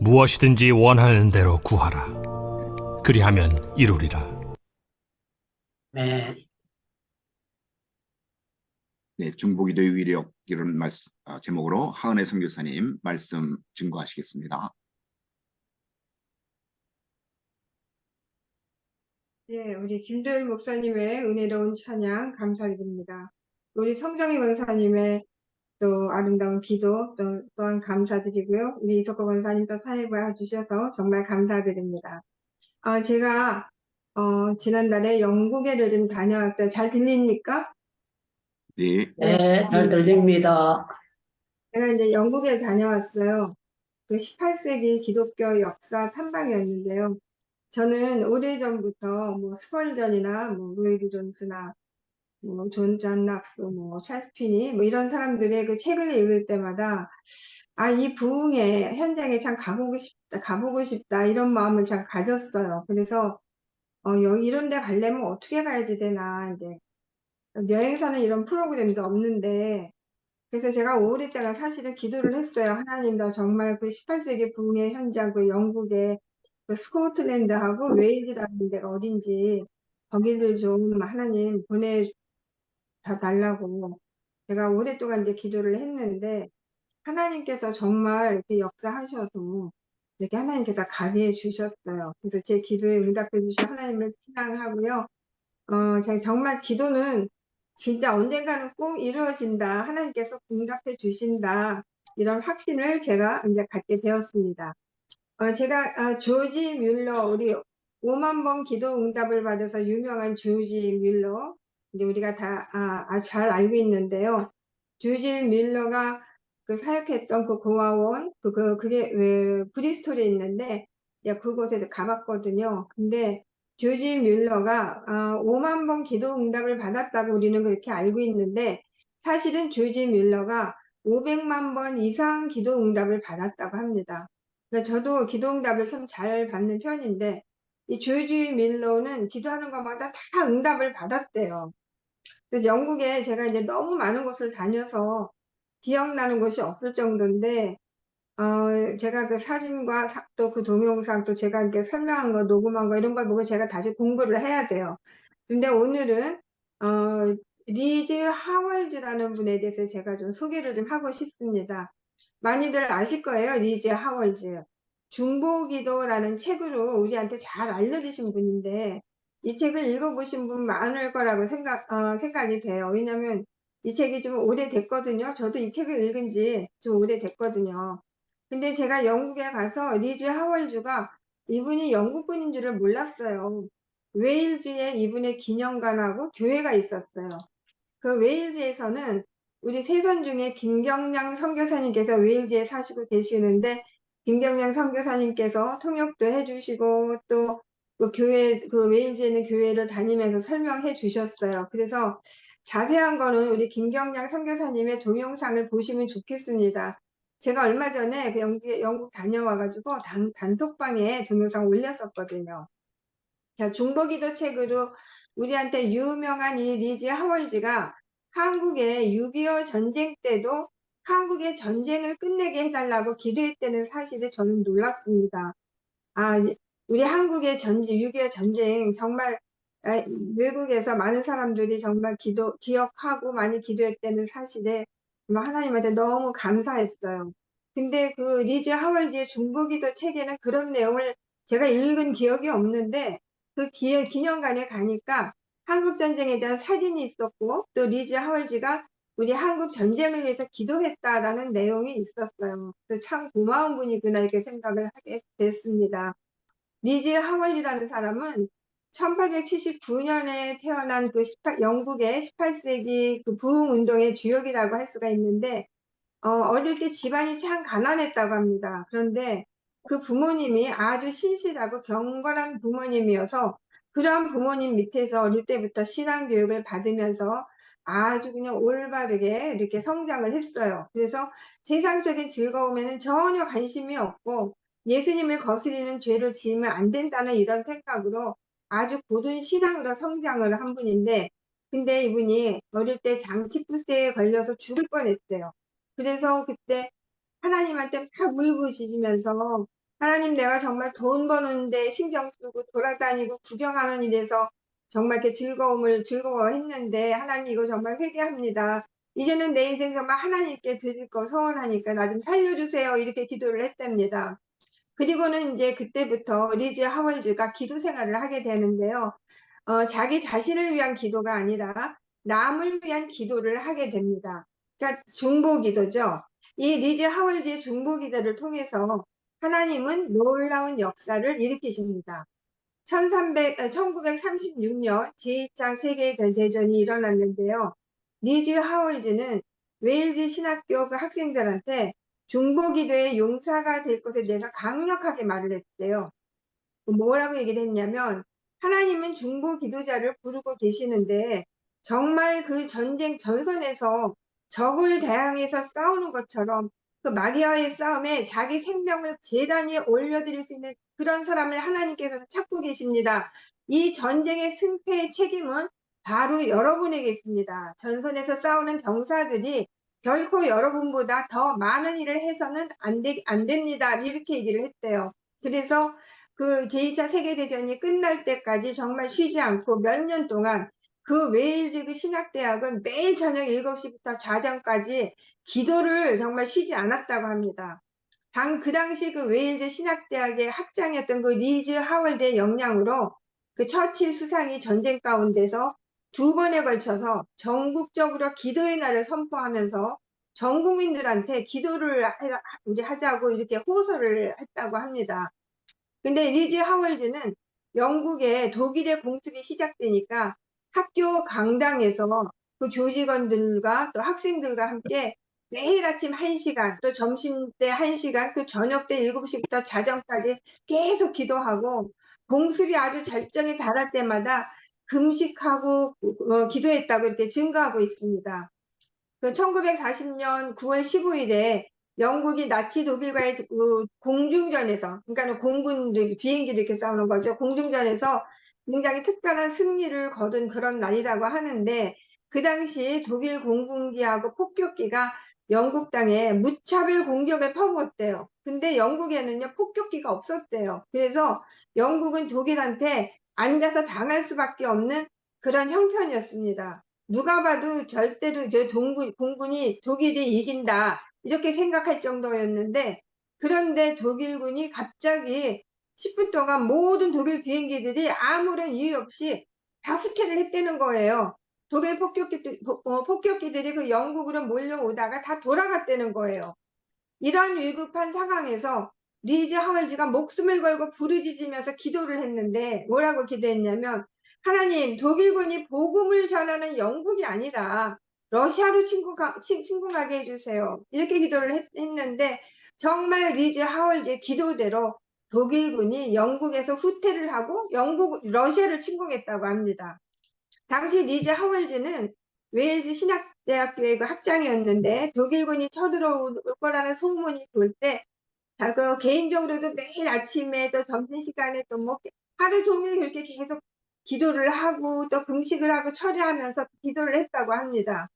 무엇이든지 원하는 대로 구하라. 그리하면 이루리라. 네. 네, 중보기도의 위력 이런 제목으로 하은혜 선교사님 말씀 증거하시겠습니다. 예, 우리 김도일 목사님의 은혜로운 찬양 감사드립니다. 우리 성정희 권사님의 또 아름다운 기도 또한 감사드리고요. 우리 이석호 권사님도 사회 봐주셔서 정말 감사드립니다. 제가 지난달에 영국에를 좀 다녀왔어요. 잘 들립니까? 네, 네, 잘 들립니다. 제가 이제 영국에 다녀왔어요. 그 18세기 기독교 역사 탐방이었는데요. 저는 오래전부터 뭐 스펄전이나 뭐 로이드 존스나 뭐 존 낙스, 뭐 찰스피니 뭐 이런 사람들의 그 책을 읽을 때마다 이 부흥의 현장에 참 가보고 싶다 이런 마음을 참 가졌어요. 그래서 여기 이런 데 가려면 어떻게 가야지 되나 이제 여행사는 이런 프로그램도 없는데 그래서 제가 오랫동안 사실은 기도를 했어요. 하나님 나 정말 그 18세기 부흥의 현장 그 영국의 그 스코틀랜드하고 웨일즈라는 데가 어딘지 거기를 좀 하나님 다 달라고 제가 오랫동안 이제 기도를 했는데 하나님께서 정말 이렇게 역사하셔서 이렇게 하나님께서 가게 해 주셨어요. 그래서 제 기도에 응답해 주신 하나님을 찬양하고요. 제가 정말 기도는 진짜 언젠가는 꼭 이루어진다. 하나님께서 응답해 주신다. 이런 확신을 제가 이제 갖게 되었습니다. 제가 조지 뮬러 우리 5만 번 기도 응답을 받아서 유명한 조지 뮬러 이제 우리가 다 잘 알고 있는데요. 조지 뮬러가 그 사역했던 그 고아원 그게 왜 브리스톨에 있는데 이제 그곳에 가봤거든요. 근데 조지 뮬러가 5만 번 기도 응답을 받았다고 우리는 그렇게 알고 있는데 사실은 조지 뮬러가 500만 번 이상 기도 응답을 받았다고 합니다. 그러니까 저도 기도응답을 참 잘 받는 편인데 이 조지 밀러는 기도하는 것마다 다 응답을 받았대요. 그래서 영국에 제가 이제 너무 많은 곳을 다녀서 기억나는 곳이 없을 정도인데 제가 그 사진과 또 그 동영상 또 제가 이렇게 설명한 거 녹음한 거 이런 걸 보고 제가 다시 공부를 해야 돼요. 근데 오늘은 리즈 하월즈라는 분에 대해서 제가 좀 소개를 좀 하고 싶습니다. 많이들 아실 거예요. 리즈 하월즈. 중보기도라는 책으로 우리한테 잘 알려주신 분인데 이 책을 읽어보신 분 많을 거라고 생각이 돼요. 왜냐면 이 책이 좀 오래됐거든요. 저도 이 책을 읽은 지 좀 오래됐거든요. 근데 제가 영국에 가서 리즈 하월즈가 이분이 영국분인 줄을 몰랐어요. 웨일즈에 이분의 기념관하고 교회가 있었어요. 그 웨일즈에서는 우리 세손 중에 김경량 선교사님께서 웨일즈에 사시고 계시는데 김경량 선교사님께서 통역도 해주시고 또 그 웨일즈에 있는 교회를 다니면서 설명해 주셨어요. 그래서 자세한 거는 우리 김경량 선교사님의 동영상을 보시면 좋겠습니다. 제가 얼마 전에 그 영국 다녀와가지고 단톡방에 동영상 올렸었거든요. 자, 중보기도 책으로 우리한테 유명한 이 리즈 하월즈가 한국의 6.25 전쟁 때도 한국의 전쟁을 끝내게 해달라고 기도했다는 사실에 저는 놀랐습니다. 우리 한국의 6.25 전쟁 정말 외국에서 많은 사람들이 정말 기억하고 많이 기도했다는 사실에 정말 하나님한테 너무 감사했어요. 근데 그 리즈 하월즈의 중보기도 책에는 그런 내용을 제가 읽은 기억이 없는데 그 기념관에 가니까 한국 전쟁에 대한 사진이 있었고 또 리즈 하월즈가 우리 한국 전쟁을 위해서 기도했다라는 내용이 있었어요. 그래서 참 고마운 분이구나 이렇게 생각을 하게 됐습니다. 리즈 하월이라는 사람은 1879년에 태어난 그 영국의 18세기 그 부흥운동의 주역이라고 할 수가 있는데 어릴 때 집안이 참 가난했다고 합니다. 그런데 그 부모님이 아주 신실하고 경건한 부모님이어서 그러한 부모님 밑에서 어릴 때부터 신앙교육을 받으면서 아주 그냥 올바르게 이렇게 성장을 했어요. 그래서 세상적인 즐거움에는 전혀 관심이 없고 예수님을 거스리는 죄를 지으면 안 된다는 이런 생각으로 아주 고든 신앙으로 성장을 한 분인데 근데 이분이 어릴 때 장티푸스에 걸려서 죽을 뻔했어요. 그래서 그때 하나님한테 막 울부짖으면서 하나님 내가 정말 돈 버는데 신경 쓰고 돌아다니고 구경하는 일에서 정말 이렇게 즐거워했는데 하나님 이거 정말 회개합니다. 이제는 내 인생 정말 하나님께 드릴 거 서운하니까 나 좀 살려주세요. 이렇게 기도를 했답니다. 그리고는 이제 그때부터 리즈 하월즈가 기도 생활을 하게 되는데요. 자기 자신을 위한 기도가 아니라 남을 위한 기도를 하게 됩니다. 그러니까 중보기도죠. 이 리즈 하월즈의 중보기도를 통해서 하나님은 놀라운 역사를 일으키십니다. 1936년 제2차 세계대전이 일어났는데요. 리즈 하월즈는 웨일즈 신학교 그 학생들한테 중보기도의 용사가 될 것에 대해서 강력하게 말을 했대요. 뭐라고 얘기를 했냐면 하나님은 중보기도자를 부르고 계시는데 정말 그 전쟁 전선에서 적을 대항해서 싸우는 것처럼 그 마귀와의 싸움에 자기 생명을 제단 위에 올려드릴 수 있는 그런 사람을 하나님께서는 찾고 계십니다. 이 전쟁의 승패의 책임은 바로 여러분에게 있습니다. 전선에서 싸우는 병사들이 결코 여러분보다 더 많은 일을 해서는 안 됩니다. 이렇게 얘기를 했대요. 그래서 그 제2차 세계대전이 끝날 때까지 정말 쉬지 않고 몇 년 동안 그 웨일즈 그 신학대학은 매일 저녁 7시부터 좌정까지 기도를 정말 쉬지 않았다고 합니다. 그 당시 그 웨일즈 신학대학의 학장이었던 그 리즈 하월드의 영향으로 그 처칠 수상이 전쟁 가운데서 2번에 걸쳐서 전국적으로 기도의 날을 선포하면서 전 국민들한테 기도를 우리 하자고 이렇게 호소를 했다고 합니다. 근데 리즈 하월즈는 영국에 독일의 공습이 시작되니까 학교 강당에서 그 교직원들과 또 학생들과 함께 매일 아침 1시간, 또 점심때 1시간, 그 저녁 때 7시부터 자정까지 계속 기도하고 공습이 아주 절정에 달할 때마다 금식하고 기도했다고 이렇게 증거하고 있습니다. 그 1940년 9월 15일에 영국이 나치 독일과의 그 공중전에서, 그러니까 공군들 비행기를 이렇게 싸우는 거죠. 공중전에서 굉장히 특별한 승리를 거둔 그런 날이라고 하는데 그 당시 독일 공군기하고 폭격기가 영국 땅에 무차별 공격을 퍼부었대요. 근데 영국에는요 폭격기가 없었대요. 그래서 영국은 독일한테 앉아서 당할 수밖에 없는 그런 형편이었습니다. 누가 봐도 절대로 공군이 독일이 이긴다 이렇게 생각할 정도였는데 그런데 독일군이 갑자기 10분 동안 모든 독일 비행기들이 아무런 이유 없이 다 후퇴를 했다는 거예요. 독일 폭격기들이 그 영국으로 몰려오다가 다 돌아갔다는 거예요. 이런 위급한 상황에서 리즈 하월즈가 목숨을 걸고 부르짖으면서 기도를 했는데 뭐라고 기도했냐면 하나님 독일군이 복음을 전하는 영국이 아니라 러시아로 침공하게 해주세요. 이렇게 기도를 했는데 정말 리즈 하월즈의 기도대로 독일군이 영국에서 후퇴를 하고 러시아를 침공했다고 합니다. 당시 리즈 하월즈는 웨일즈 신학대학교의 그 학장이었는데 독일군이 쳐들어올 거라는 소문이 돌 때 그 개인적으로도 매일 아침에 또 점심시간에 또 뭐 하루 종일 그렇게 계속 기도를 하고 또 금식을 하고 철야하면서 기도를 했다고 합니다.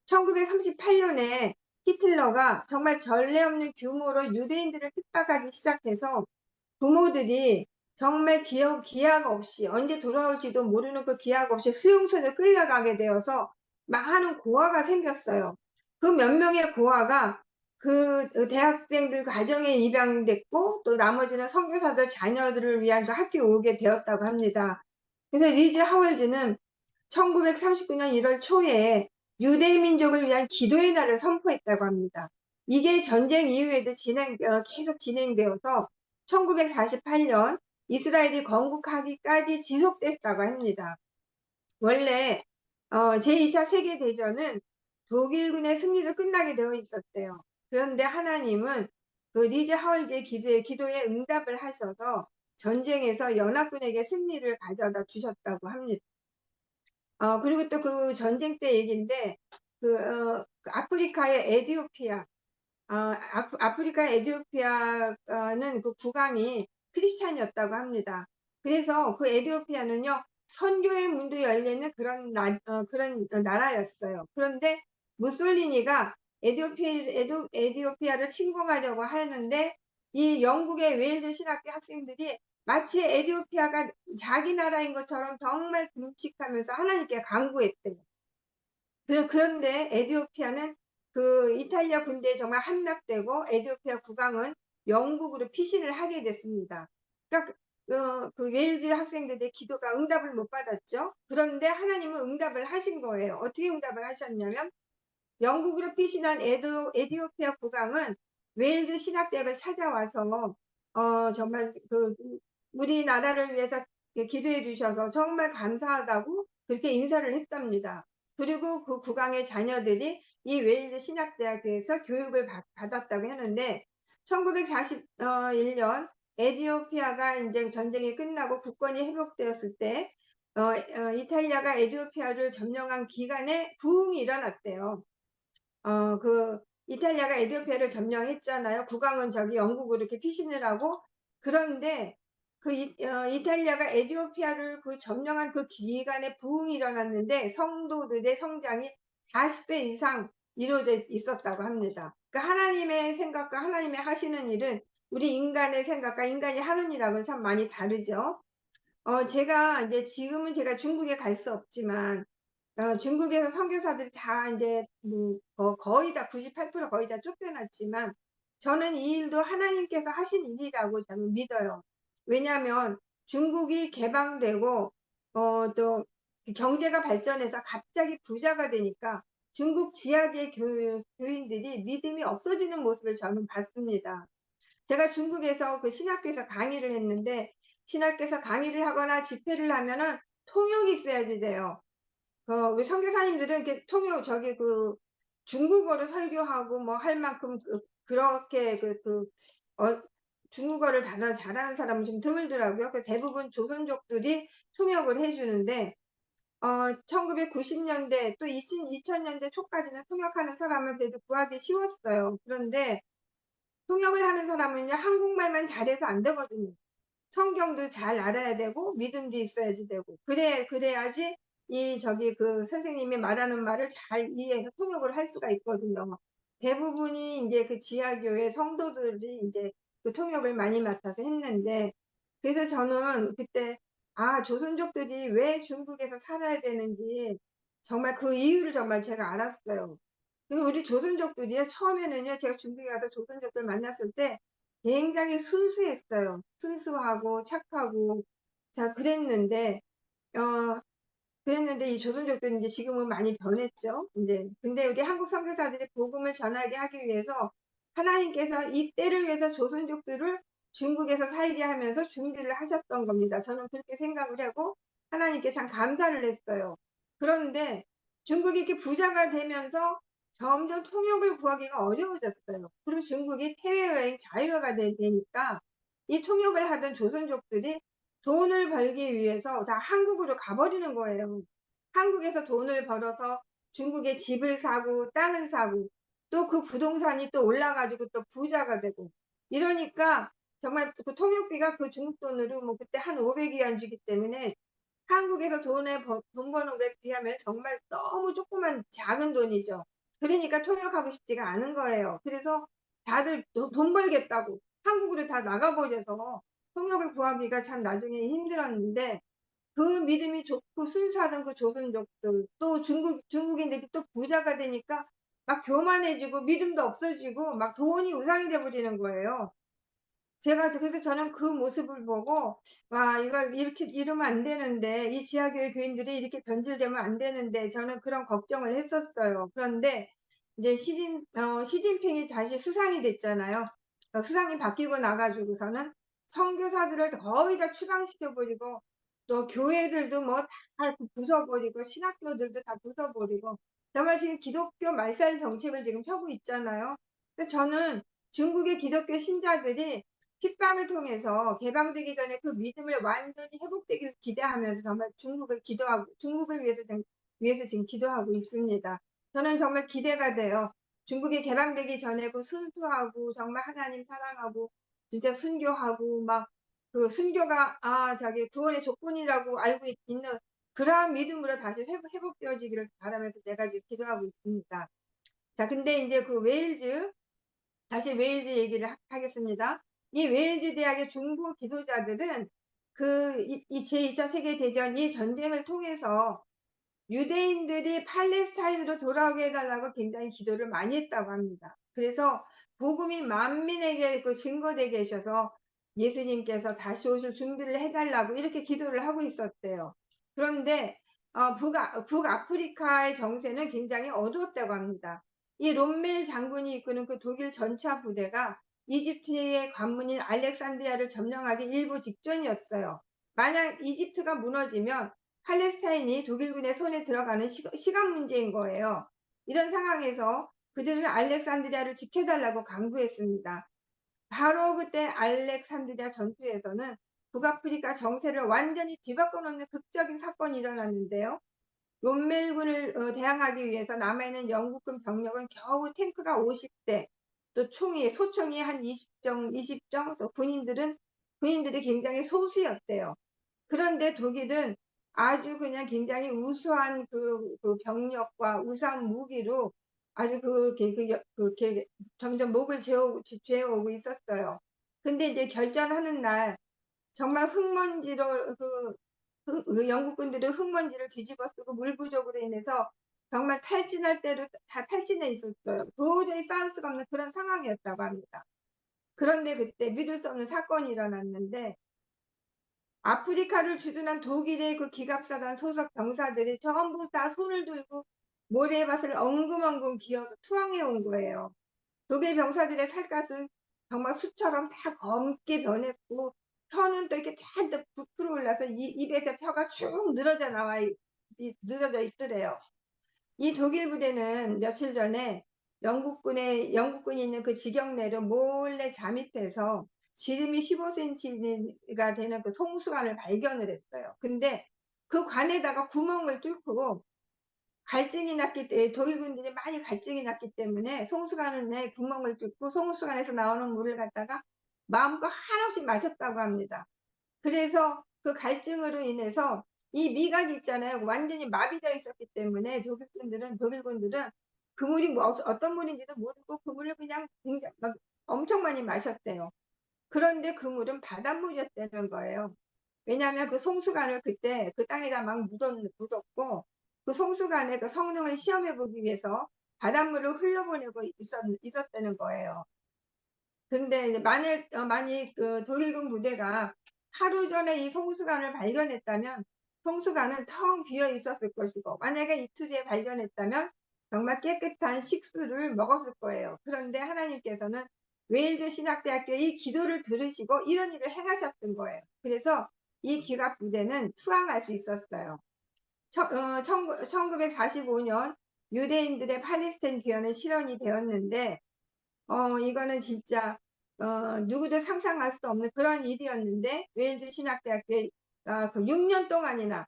1938년에 히틀러가 정말 전례 없는 규모로 유대인들을 핍박하기 시작해서 부모들이 정말 기약 없이 언제 돌아올지도 모르는 그 기약 없이 수용소를 끌려가게 되어서 많은 고아가 생겼어요. 그 몇 명의 고아가 그 대학생들 가정에 입양됐고 또 나머지는 선교사들 자녀들을 위한 그 학교에 오게 되었다고 합니다. 그래서 리즈 하월즈는 1939년 1월 초에 유대 민족을 위한 기도의 날을 선포했다고 합니다. 이게 전쟁 이후에도 계속 진행되어서 1948년 이스라엘이 건국하기까지 지속됐다고 합니다. 원래 제2차 세계대전은 독일군의 승리로 끝나게 되어 있었대요. 그런데 하나님은 그 리즈 하월즈의 기도에 응답을 하셔서 전쟁에서 연합군에게 승리를 가져다 주셨다고 합니다. 그리고 또 그 전쟁 때 얘기인데 그 아프리카의 에티오피아 아프리카 에티오피아는 그 국왕이 크리스찬이었다고 합니다. 그래서 그 에티오피아는요 선교의 문도 열리는 그런 나라였어요. 그런데 무솔리니가 에디오피아를 침공하려고 하는데 이 영국의 웨일즈 신학교 학생들이 마치 에디오피아가 자기 나라인 것처럼 정말 끔찍하면서 하나님께 간구했대요. 그런데 에디오피아는 그 이탈리아 군대에 정말 함락되고 에디오피아 국왕은 영국으로 피신을 하게 됐습니다. 그러니까 그 웨일즈 학생들의 기도가 응답을 못 받았죠. 그런데 하나님은 응답을 하신 거예요. 어떻게 응답을 하셨냐면 영국으로 피신한 에디오피아 국왕은 웨일즈 신학대학을 찾아와서 정말 우리나라를 위해서 기도해 주셔서 정말 감사하다고 그렇게 인사를 했답니다. 그리고 그 국왕의 자녀들이 이 웨일즈 신학대학교에서 교육을 받았다고 하는데 1941년 에디오피아가 이제 전쟁이 끝나고 국권이 회복되었을 때 이탈리아가 에디오피아를 점령한 기간에 부흥이 일어났대요. 이탈리아가 에디오피아를 점령했잖아요. 국왕은 저기 영국으로 이렇게 피신을 하고. 그런데 이탈리아가 에디오피아를 점령한 그 기간에 부흥이 일어났는데 성도들의 성장이 40배 이상 이루어져 있었다고 합니다. 그러니까 하나님의 생각과 하나님의 하시는 일은 우리 인간의 생각과 인간이 하는 일하고는 참 많이 다르죠. 제가 이제 지금은 제가 중국에 갈 수 없지만 중국에서 선교사들이 다 이제 거의 다 98% 거의 다 쫓겨났지만 저는 이 일도 하나님께서 하신 일이라고 저는 믿어요. 왜냐하면 중국이 개방되고 또 경제가 발전해서 갑자기 부자가 되니까 중국 지하계 교인들이 믿음이 없어지는 모습을 저는 봤습니다. 제가 중국에서 그 신학교에서 강의를 했는데 신학교에서 강의를 하거나 집회를 하면은 통역이 있어야지 돼요. 우리 선교사님들은 이렇게 통역 중국어로 설교하고 뭐 할 만큼 그렇게 중국어를 잘하는 사람은 좀 드물더라고요. 대부분 조선족들이 통역을 해주는데 1990년대 또 2000년대 초까지는 통역하는 사람은 그래도 구하기 쉬웠어요. 그런데 통역을 하는 사람은요 한국말만 잘해서 안 되거든요. 성경도 잘 알아야 되고 믿음도 있어야지 되고 그래야지 선생님이 말하는 말을 잘 이해해서 통역을 할 수가 있거든요. 대부분이 이제 그 지하교회 성도들이 이제 그 통역을 많이 맡아서 했는데 그래서 저는 그때 조선족들이 왜 중국에서 살아야 되는지 정말 그 이유를 정말 제가 알았어요. 우리 조선족들이요 처음에는요 제가 중국에 가서 조선족들 만났을 때 굉장히 순수했어요. 순수하고 착하고 자 그랬는데 이 조선족들은 이제 지금은 많이 변했죠. 이제 근데 우리 한국 선교사들이 복음을 전하게 하기 위해서 하나님께서 이 때를 위해서 조선족들을 중국에서 살게 하면서 준비를 하셨던 겁니다. 저는 그렇게 생각을 하고 하나님께 참 감사를 했어요. 그런데 중국이 이렇게 부자가 되면서 점점 통역을 구하기가 어려워졌어요. 그리고 중국이 해외여행 자유화가 되니까 이 통역을 하던 조선족들이 돈을 벌기 위해서 다 한국으로 가버리는 거예요. 한국에서 돈을 벌어서 중국에 집을 사고 땅을 사고 또 그 부동산이 또 올라가지고 또 부자가 되고 이러니까 정말 그 통역비가 그 중국 돈으로 뭐 그때 한 500위안 주기 때문에 한국에서 돈 버는 거에 비하면 정말 너무 조그만 작은 돈이죠. 그러니까 통역하고 싶지가 않은 거예요. 그래서 다들 돈 벌겠다고 한국으로 다 나가버려서 통역을 구하기가 참 나중에 힘들었는데 그 믿음이 좋고 순수하던 그 조선족들 또 중국인들이 또 부자가 되니까 막 교만해지고 믿음도 없어지고 막 돈이 우상이 돼버리는 거예요. 그래서 저는 그 모습을 보고, 와, 이렇게 이러면 안 되는데, 이 지하교회 교인들이 이렇게 변질되면 안 되는데, 저는 그런 걱정을 했었어요. 그런데, 이제 시진핑이 다시 수상이 됐잖아요. 수상이 바뀌고 나가지고서는 선교사들을 거의 다 추방시켜버리고, 또 교회들도 뭐 다 부숴버리고, 신학교들도 다 부숴버리고, 정말 지금 기독교 말살 정책을 지금 펴고 있잖아요. 근데 저는 중국의 기독교 신자들이 핍박을 통해서 개방되기 전에 그 믿음을 완전히 회복되기를 기대하면서 정말 중국을 위해서 지금 기도하고 있습니다. 저는 정말 기대가 돼요. 중국이 개방되기 전에 그 순수하고 정말 하나님 사랑하고 진짜 순교하고 막 그 순교가 구원의 조건이라고 알고 있는 그러한 믿음으로 다시 회복되어지기를 바라면서 내가 지금 기도하고 있습니다. 자, 근데 이제 그 웨일즈, 다시 웨일즈 얘기를 하겠습니다. 이 웨일즈 대학의 중부 기도자들은 이 제2차 세계대전 이 전쟁을 통해서 유대인들이 팔레스타인으로 돌아오게 해달라고 굉장히 기도를 많이 했다고 합니다. 그래서 복음이 만민에게 증거되게 하셔서 예수님께서 다시 오실 준비를 해달라고 이렇게 기도를 하고 있었대요. 그런데 북아프리카의 정세는 굉장히 어두웠다고 합니다. 이 롬멜 장군이 이끄는 그 독일 전차 부대가 이집트의 관문인 알렉산드리아를 점령하기 일보 직전이었어요. 만약 이집트가 무너지면 팔레스타인이 독일군의 손에 들어가는 시간 문제인 거예요. 이런 상황에서 그들은 알렉산드리아를 지켜달라고 강구했습니다. 바로 그때 알렉산드리아 전투에서는 북아프리카 정세를 완전히 뒤바꿔 놓는 극적인 사건이 일어났는데요. 롬멜군을 대항하기 위해서 남아있는 영국군 병력은 겨우 탱크가 50대, 또 소총이 한 20정, 또 군인들이 굉장히 소수였대요. 그런데 독일은 아주 그냥 굉장히 우수한 그 병력과 우수한 무기로 아주 점점 목을 죄어오고 있었어요. 근데 이제 결전하는 날 정말 흙먼지로 그 영국군들은 흙먼지를 뒤집어 쓰고 물 부족으로 인해서 정말 탈진할 대로 다 탈진해 있었어요. 도저히 싸울 수가 없는 그런 상황이었다고 합니다. 그런데 그때 믿을 수 없는 사건이 일어났는데 아프리카를 주둔한 독일의 그 기갑사단 소속 병사들이 전부 다 손을 들고 모래밭을 엉금엉금 기어서 투항해 온 거예요. 독일 병사들의 살갗은 정말 숯처럼 다 검게 변했고 혀는 또 이렇게 잔뜩 부풀어 올라서 입에서 혀가 쭉 늘어져 있더래요. 이 독일 부대는 며칠 전에 영국군이 있는 그 지경내로 몰래 잠입해서 지름이 15cm가 되는 그 송수관을 발견을 했어요. 근데 그 관에다가 구멍을 뚫고 독일군들이 많이 갈증이 났기 때문에 송수관에 구멍을 뚫고 송수관에서 나오는 물을 갖다가 마음껏 한없이 마셨다고 합니다. 그래서 그 갈증으로 인해서 이 미각이 있잖아요. 완전히 마비되어 있었기 때문에 독일군들은 그 물이 어떤 물인지도 모르고 그 물을 그냥 막 엄청 많이 마셨대요. 그런데 그 물은 바닷물이었다는 거예요. 왜냐하면 그 송수관을 그때 그 땅에다 막 묻었고 그 송수관의 그 성능을 시험해 보기 위해서 바닷물을 흘려보내고 있었다는 거예요. 근데 만약 그 독일군 부대가 하루 전에 이 송수관을 발견했다면 송수관은 텅 비어 있었을 것이고 만약에 이틀 뒤에 발견했다면 정말 깨끗한 식수를 먹었을 거예요. 그런데 하나님께서는 웨일즈 신학대학교의 이 기도를 들으시고 이런 일을 행하셨던 거예요. 그래서 이 기갑 부대는 투항할 수 있었어요. 1945년 유대인들의 팔레스타인 귀환은 실현이 되었는데 이거는 진짜 누구도 상상할 수 없는 그런 일이었는데 웨일즈 신학대학교에 그 6년 동안이나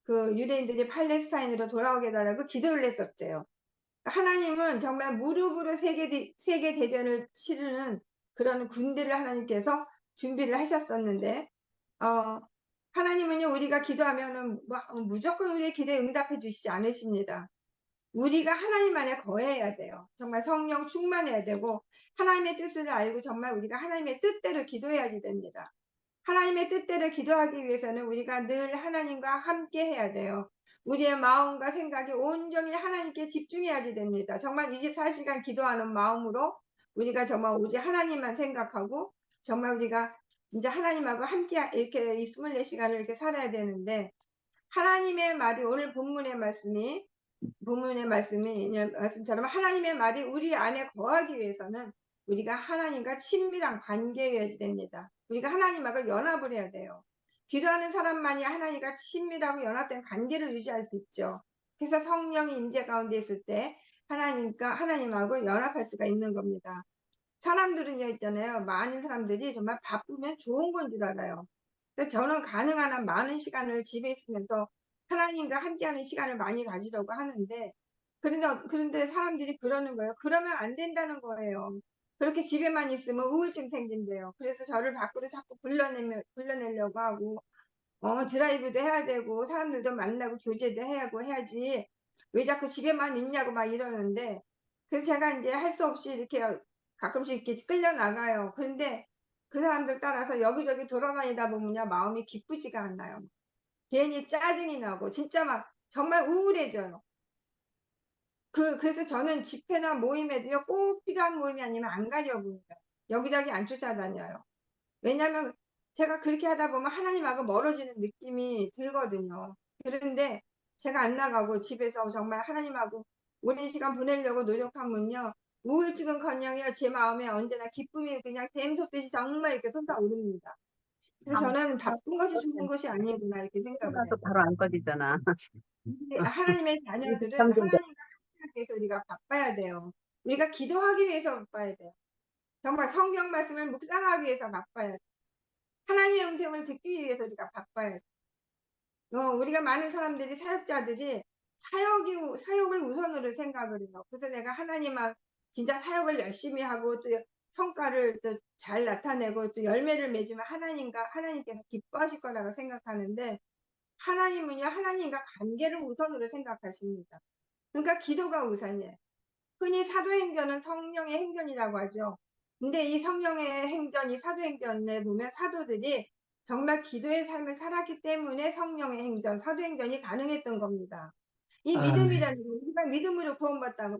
그 유대인들이 팔레스타인으로 돌아오게 해달라고 기도를 했었대요. 하나님은 정말 무릎으로 세계 대전을 치르는 그런 군대를 하나님께서 준비를 하셨었는데 하나님은요 우리가 기도하면은 무조건 우리의 기도에 응답해 주시지 않으십니다. 우리가 하나님 안에 거해야 돼요. 정말 성령 충만해야 되고 하나님의 뜻을 알고 정말 우리가 하나님의 뜻대로 기도해야지 됩니다. 하나님의 뜻대로 기도하기 위해서는 우리가 늘 하나님과 함께 해야 돼요. 우리의 마음과 생각이 온전히 하나님께 집중해야지 됩니다. 정말 24시간 기도하는 마음으로 우리가 정말 오직 하나님만 생각하고 정말 우리가 진짜 하나님하고 함께 이렇게 이 24시간을 이렇게 살아야 되는데 하나님의 말이 오늘 본문의 말씀처럼 하나님의 말이 우리 안에 거하기 위해서는 우리가 하나님과 친밀한 관계여야 됩니다. 우리가 하나님하고 연합을 해야 돼요. 기도하는 사람만이 하나님과 친밀하고 연합된 관계를 유지할 수 있죠. 그래서 성령이 임재 가운데 있을 때 하나님하고 연합할 수가 있는 겁니다. 사람들은요 있잖아요. 많은 사람들이 정말 바쁘면 좋은 건 줄 알아요. 그래서 저는 가능한 한 많은 시간을 집에 있으면서 하나님과 함께하는 시간을 많이 가지려고 하는데 그런데 사람들이 그러는 거예요. 그러면 안 된다는 거예요. 그렇게 집에만 있으면 우울증 생긴대요. 그래서 저를 밖으로 자꾸 불러내려고 하고 드라이브도 해야 되고 사람들도 만나고 교제도 해야 하고 해야지 왜 자꾸 집에만 있냐고 막 이러는데 그래서 제가 이제 할 수 없이 이렇게 가끔씩 이렇게 끌려 나가요. 그런데 그 사람들 따라서 여기저기 돌아다니다 보면요, 마음이 기쁘지가 않아요. 괜히 짜증이 나고 진짜 막 정말 우울해져요. 그래서 저는 집회나 모임에도요, 꼭 필요한 모임이 아니면 안 가려고요. 여기저기 안 쫓아다녀요. 왜냐면 제가 그렇게 하다 보면 하나님하고 멀어지는 느낌이 들거든요. 그런데 제가 안 나가고 집에서 정말 하나님하고 오랜 시간 보내려고 노력하면요, 우울증은커녕요, 제 마음에 언제나 기쁨이 그냥 샘솟듯이 정말 이렇게 솟아오릅니다. 그래서 저는 바쁜 것이 좋은 것이 아니구나 이렇게 생각을 해요. 나서 바로 안 꺼지잖아. 하나님의 자녀들은 삼성전. 하나님과 함께하기 위해서 우리가 바빠야 돼요. 우리가 기도하기 위해서 바빠야 돼요. 정말 성경 말씀을 묵상하기 위해서 바빠야 돼요. 하나님의 음성을 듣기 위해서 우리가 바빠야 돼요. 우리가 많은 사람들이 사역자들이 사역을 우선으로 생각을 해요. 그래서 내가 하나님과 진짜 사역을 열심히 하고 또 성과를 또 잘 나타내고 또 열매를 맺으면 하나님께서 기뻐하실 거라고 생각하는데, 하나님은요, 하나님과 관계를 우선으로 생각하십니다. 그러니까 기도가 우선이에요. 흔히 사도행전은 성령의 행전이라고 하죠. 근데 이 성령의 행전이 사도행전에 보면 사도들이 정말 기도의 삶을 살았기 때문에 성령의 행전, 사도행전이 가능했던 겁니다. 이 믿음이라는 건 우리가 믿음으로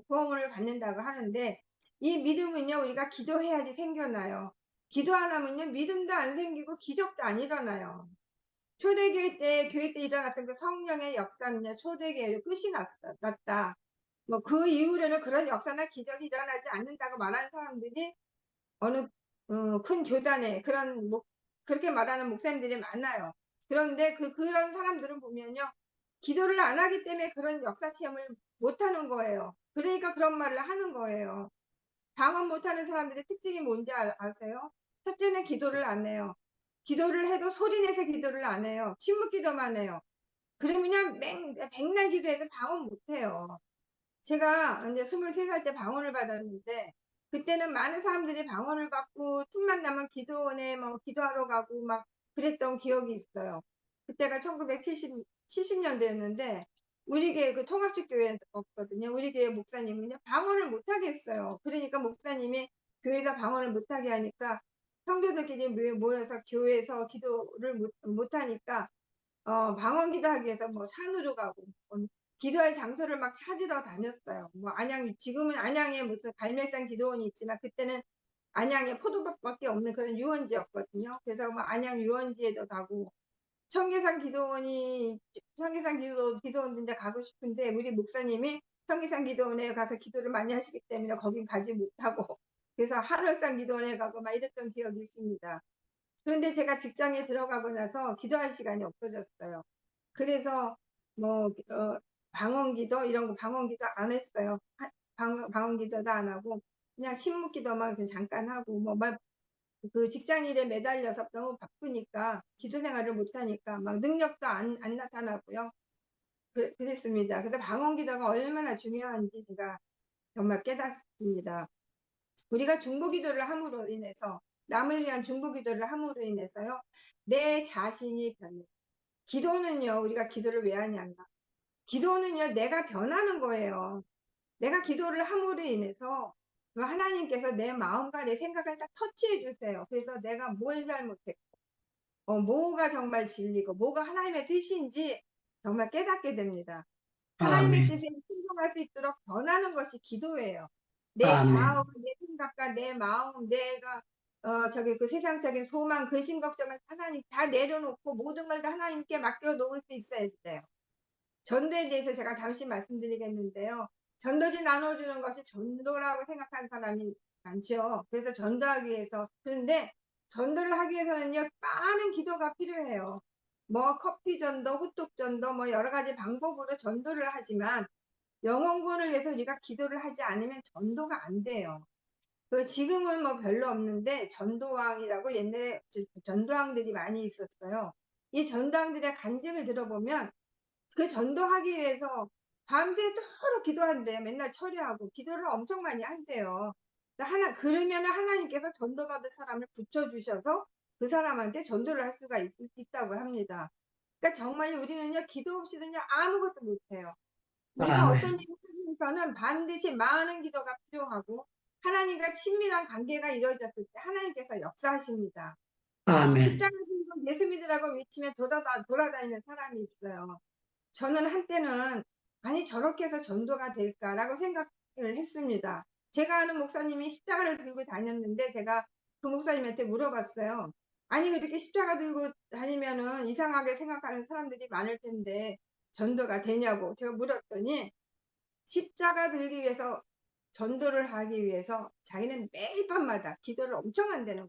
구원을 받는다고 하는데, 이 믿음은요, 우리가 기도해야지 생겨나요. 기도 안 하면요, 믿음도 안 생기고 기적도 안 일어나요. 초대교회 때 일어났던 그 성령의 역사는요, 초대교회로 끝이 났다. 뭐 그 이후로는 그런 역사나 기적이 일어나지 않는다고 말하는 사람들이 어느 큰 교단에 그렇게 말하는 목사님들이 많아요. 그런데 그런 사람들은 보면요, 기도를 안 하기 때문에 그런 역사 체험을 못 하는 거예요. 그러니까 그런 말을 하는 거예요. 방언 못하는 사람들의 특징이 뭔지 아세요? 첫째는 기도를 안 해요. 기도를 해도 소리내서 기도를 안 해요. 침묵 기도만 해요. 그러면 백날 기도해도 방언 못해요. 제가 이제 23살 때 방언을 받았는데, 그때는 많은 사람들이 방언을 받고 틈만 나면 기도원에 기도하러 가고 막 그랬던 기억이 있어요. 그때가 1970년대였는데 우리 교회 그 통합식 교회였거든요. 우리 교회 목사님은요, 방언을 못 하겠어요. 그러니까 목사님이 교회에서 방언을 못 하게 하니까 성도들끼리 모여서 교회에서 기도를 못 하니까 방언 기도하기 위해서 산으로 가고 기도할 장소를 막 찾으러 다녔어요. 지금은 안양에 무슨 갈매산 기도원이 있지만 그때는 안양에 포도밭밖에 없는 그런 유원지였거든요. 그래서 안양 유원지에도 가고, 청계산 기도원인데 가고 싶은데 우리 목사님이 청계산 기도원에 가서 기도를 많이 하시기 때문에 거긴 가지 못하고, 그래서 한월산 기도원에 가고 막 이랬던 기억이 있습니다. 그런데 제가 직장에 들어가고 나서 기도할 시간이 없어졌어요. 그래서 방언기도 이런 거 방언기도 안 했어요. 방언기도도 안 하고 그냥 신묵기도만 그냥 잠깐 하고 그 직장 일에 매달려서 너무 바쁘니까 기도 생활을 못 하니까 막 능력도 안 나타나고요. 그랬습니다. 그래서 방언기도가 얼마나 중요한지 제가 정말 깨닫습니다. 우리가 중보기도를 함으로 인해서, 남을 위한 중보기도를 함으로 인해서요, 내 자신이 변해요. 기도는요, 우리가 기도를 왜 하냐면, 기도는요, 내가 변하는 거예요. 내가 기도를 함으로 인해서 하나님께서 내 마음과 내 생각을 다 터치해 주세요. 그래서 내가 뭘 잘못했고, 뭐가 정말 진리고, 뭐가 하나님의 뜻인지 정말 깨닫게 됩니다. 하나님의 뜻에 순종할 수 있도록 변하는 것이 기도예요. 내 자아와 내 생각과 내 마음, 내가 그 세상적인 소망, 근심, 걱정을 하나님 다 내려놓고 모든 걸 다 하나님께 맡겨 놓을 수 있어야 돼요. 전도에 대해서 제가 잠시 말씀드리겠는데요. 전도지 나눠주는 것이 전도라고 생각하는 사람이 많죠. 그래서 전도하기 위해서, 그런데 전도를 하기 위해서는요, 많은 기도가 필요해요. 커피 전도, 호떡 전도, 여러 가지 방법으로 전도를 하지만 영혼구원을 위해서 우리가 기도를 하지 않으면 전도가 안 돼요. 지금은 별로 없는데 전도왕이라고 옛날에 전도왕들이 많이 있었어요. 이 전도왕들의 간증을 들어보면 그 전도하기 위해서 밤새도록 기도한대요. 맨날 철야하고 기도를 엄청 많이 한대요. 그러면 하나님께서 전도받을 사람을 붙여주셔서 그 사람한테 전도를 할 수가 있다고 합니다. 그러니까 정말 우리는요, 기도 없이는요, 아무것도 못해요. 우리가 어떤 일을 하기 위해서는 반드시 많은 기도가 필요하고 하나님과 친밀한 관계가 이루어졌을 때 하나님께서 역사하십니다. 아멘. 십자가 들고 예수 믿으라고 외치며 돌아다니는 사람이 있어요. 저는 한때는 아니 저렇게 해서 전도가 될까라고 생각을 했습니다. 제가 아는 목사님이 십자가를 들고 다녔는데 제가 그 목사님한테 물어봤어요. 아니 그렇게 십자가 들고 다니면은 이상하게 생각하는 사람들이 많을 텐데 전도가 되냐고 제가 물었더니 십자가 들기 위해서 전도를 하기 위해서 자기는 매일 밤마다 기도를 엄청 한다는 거예요.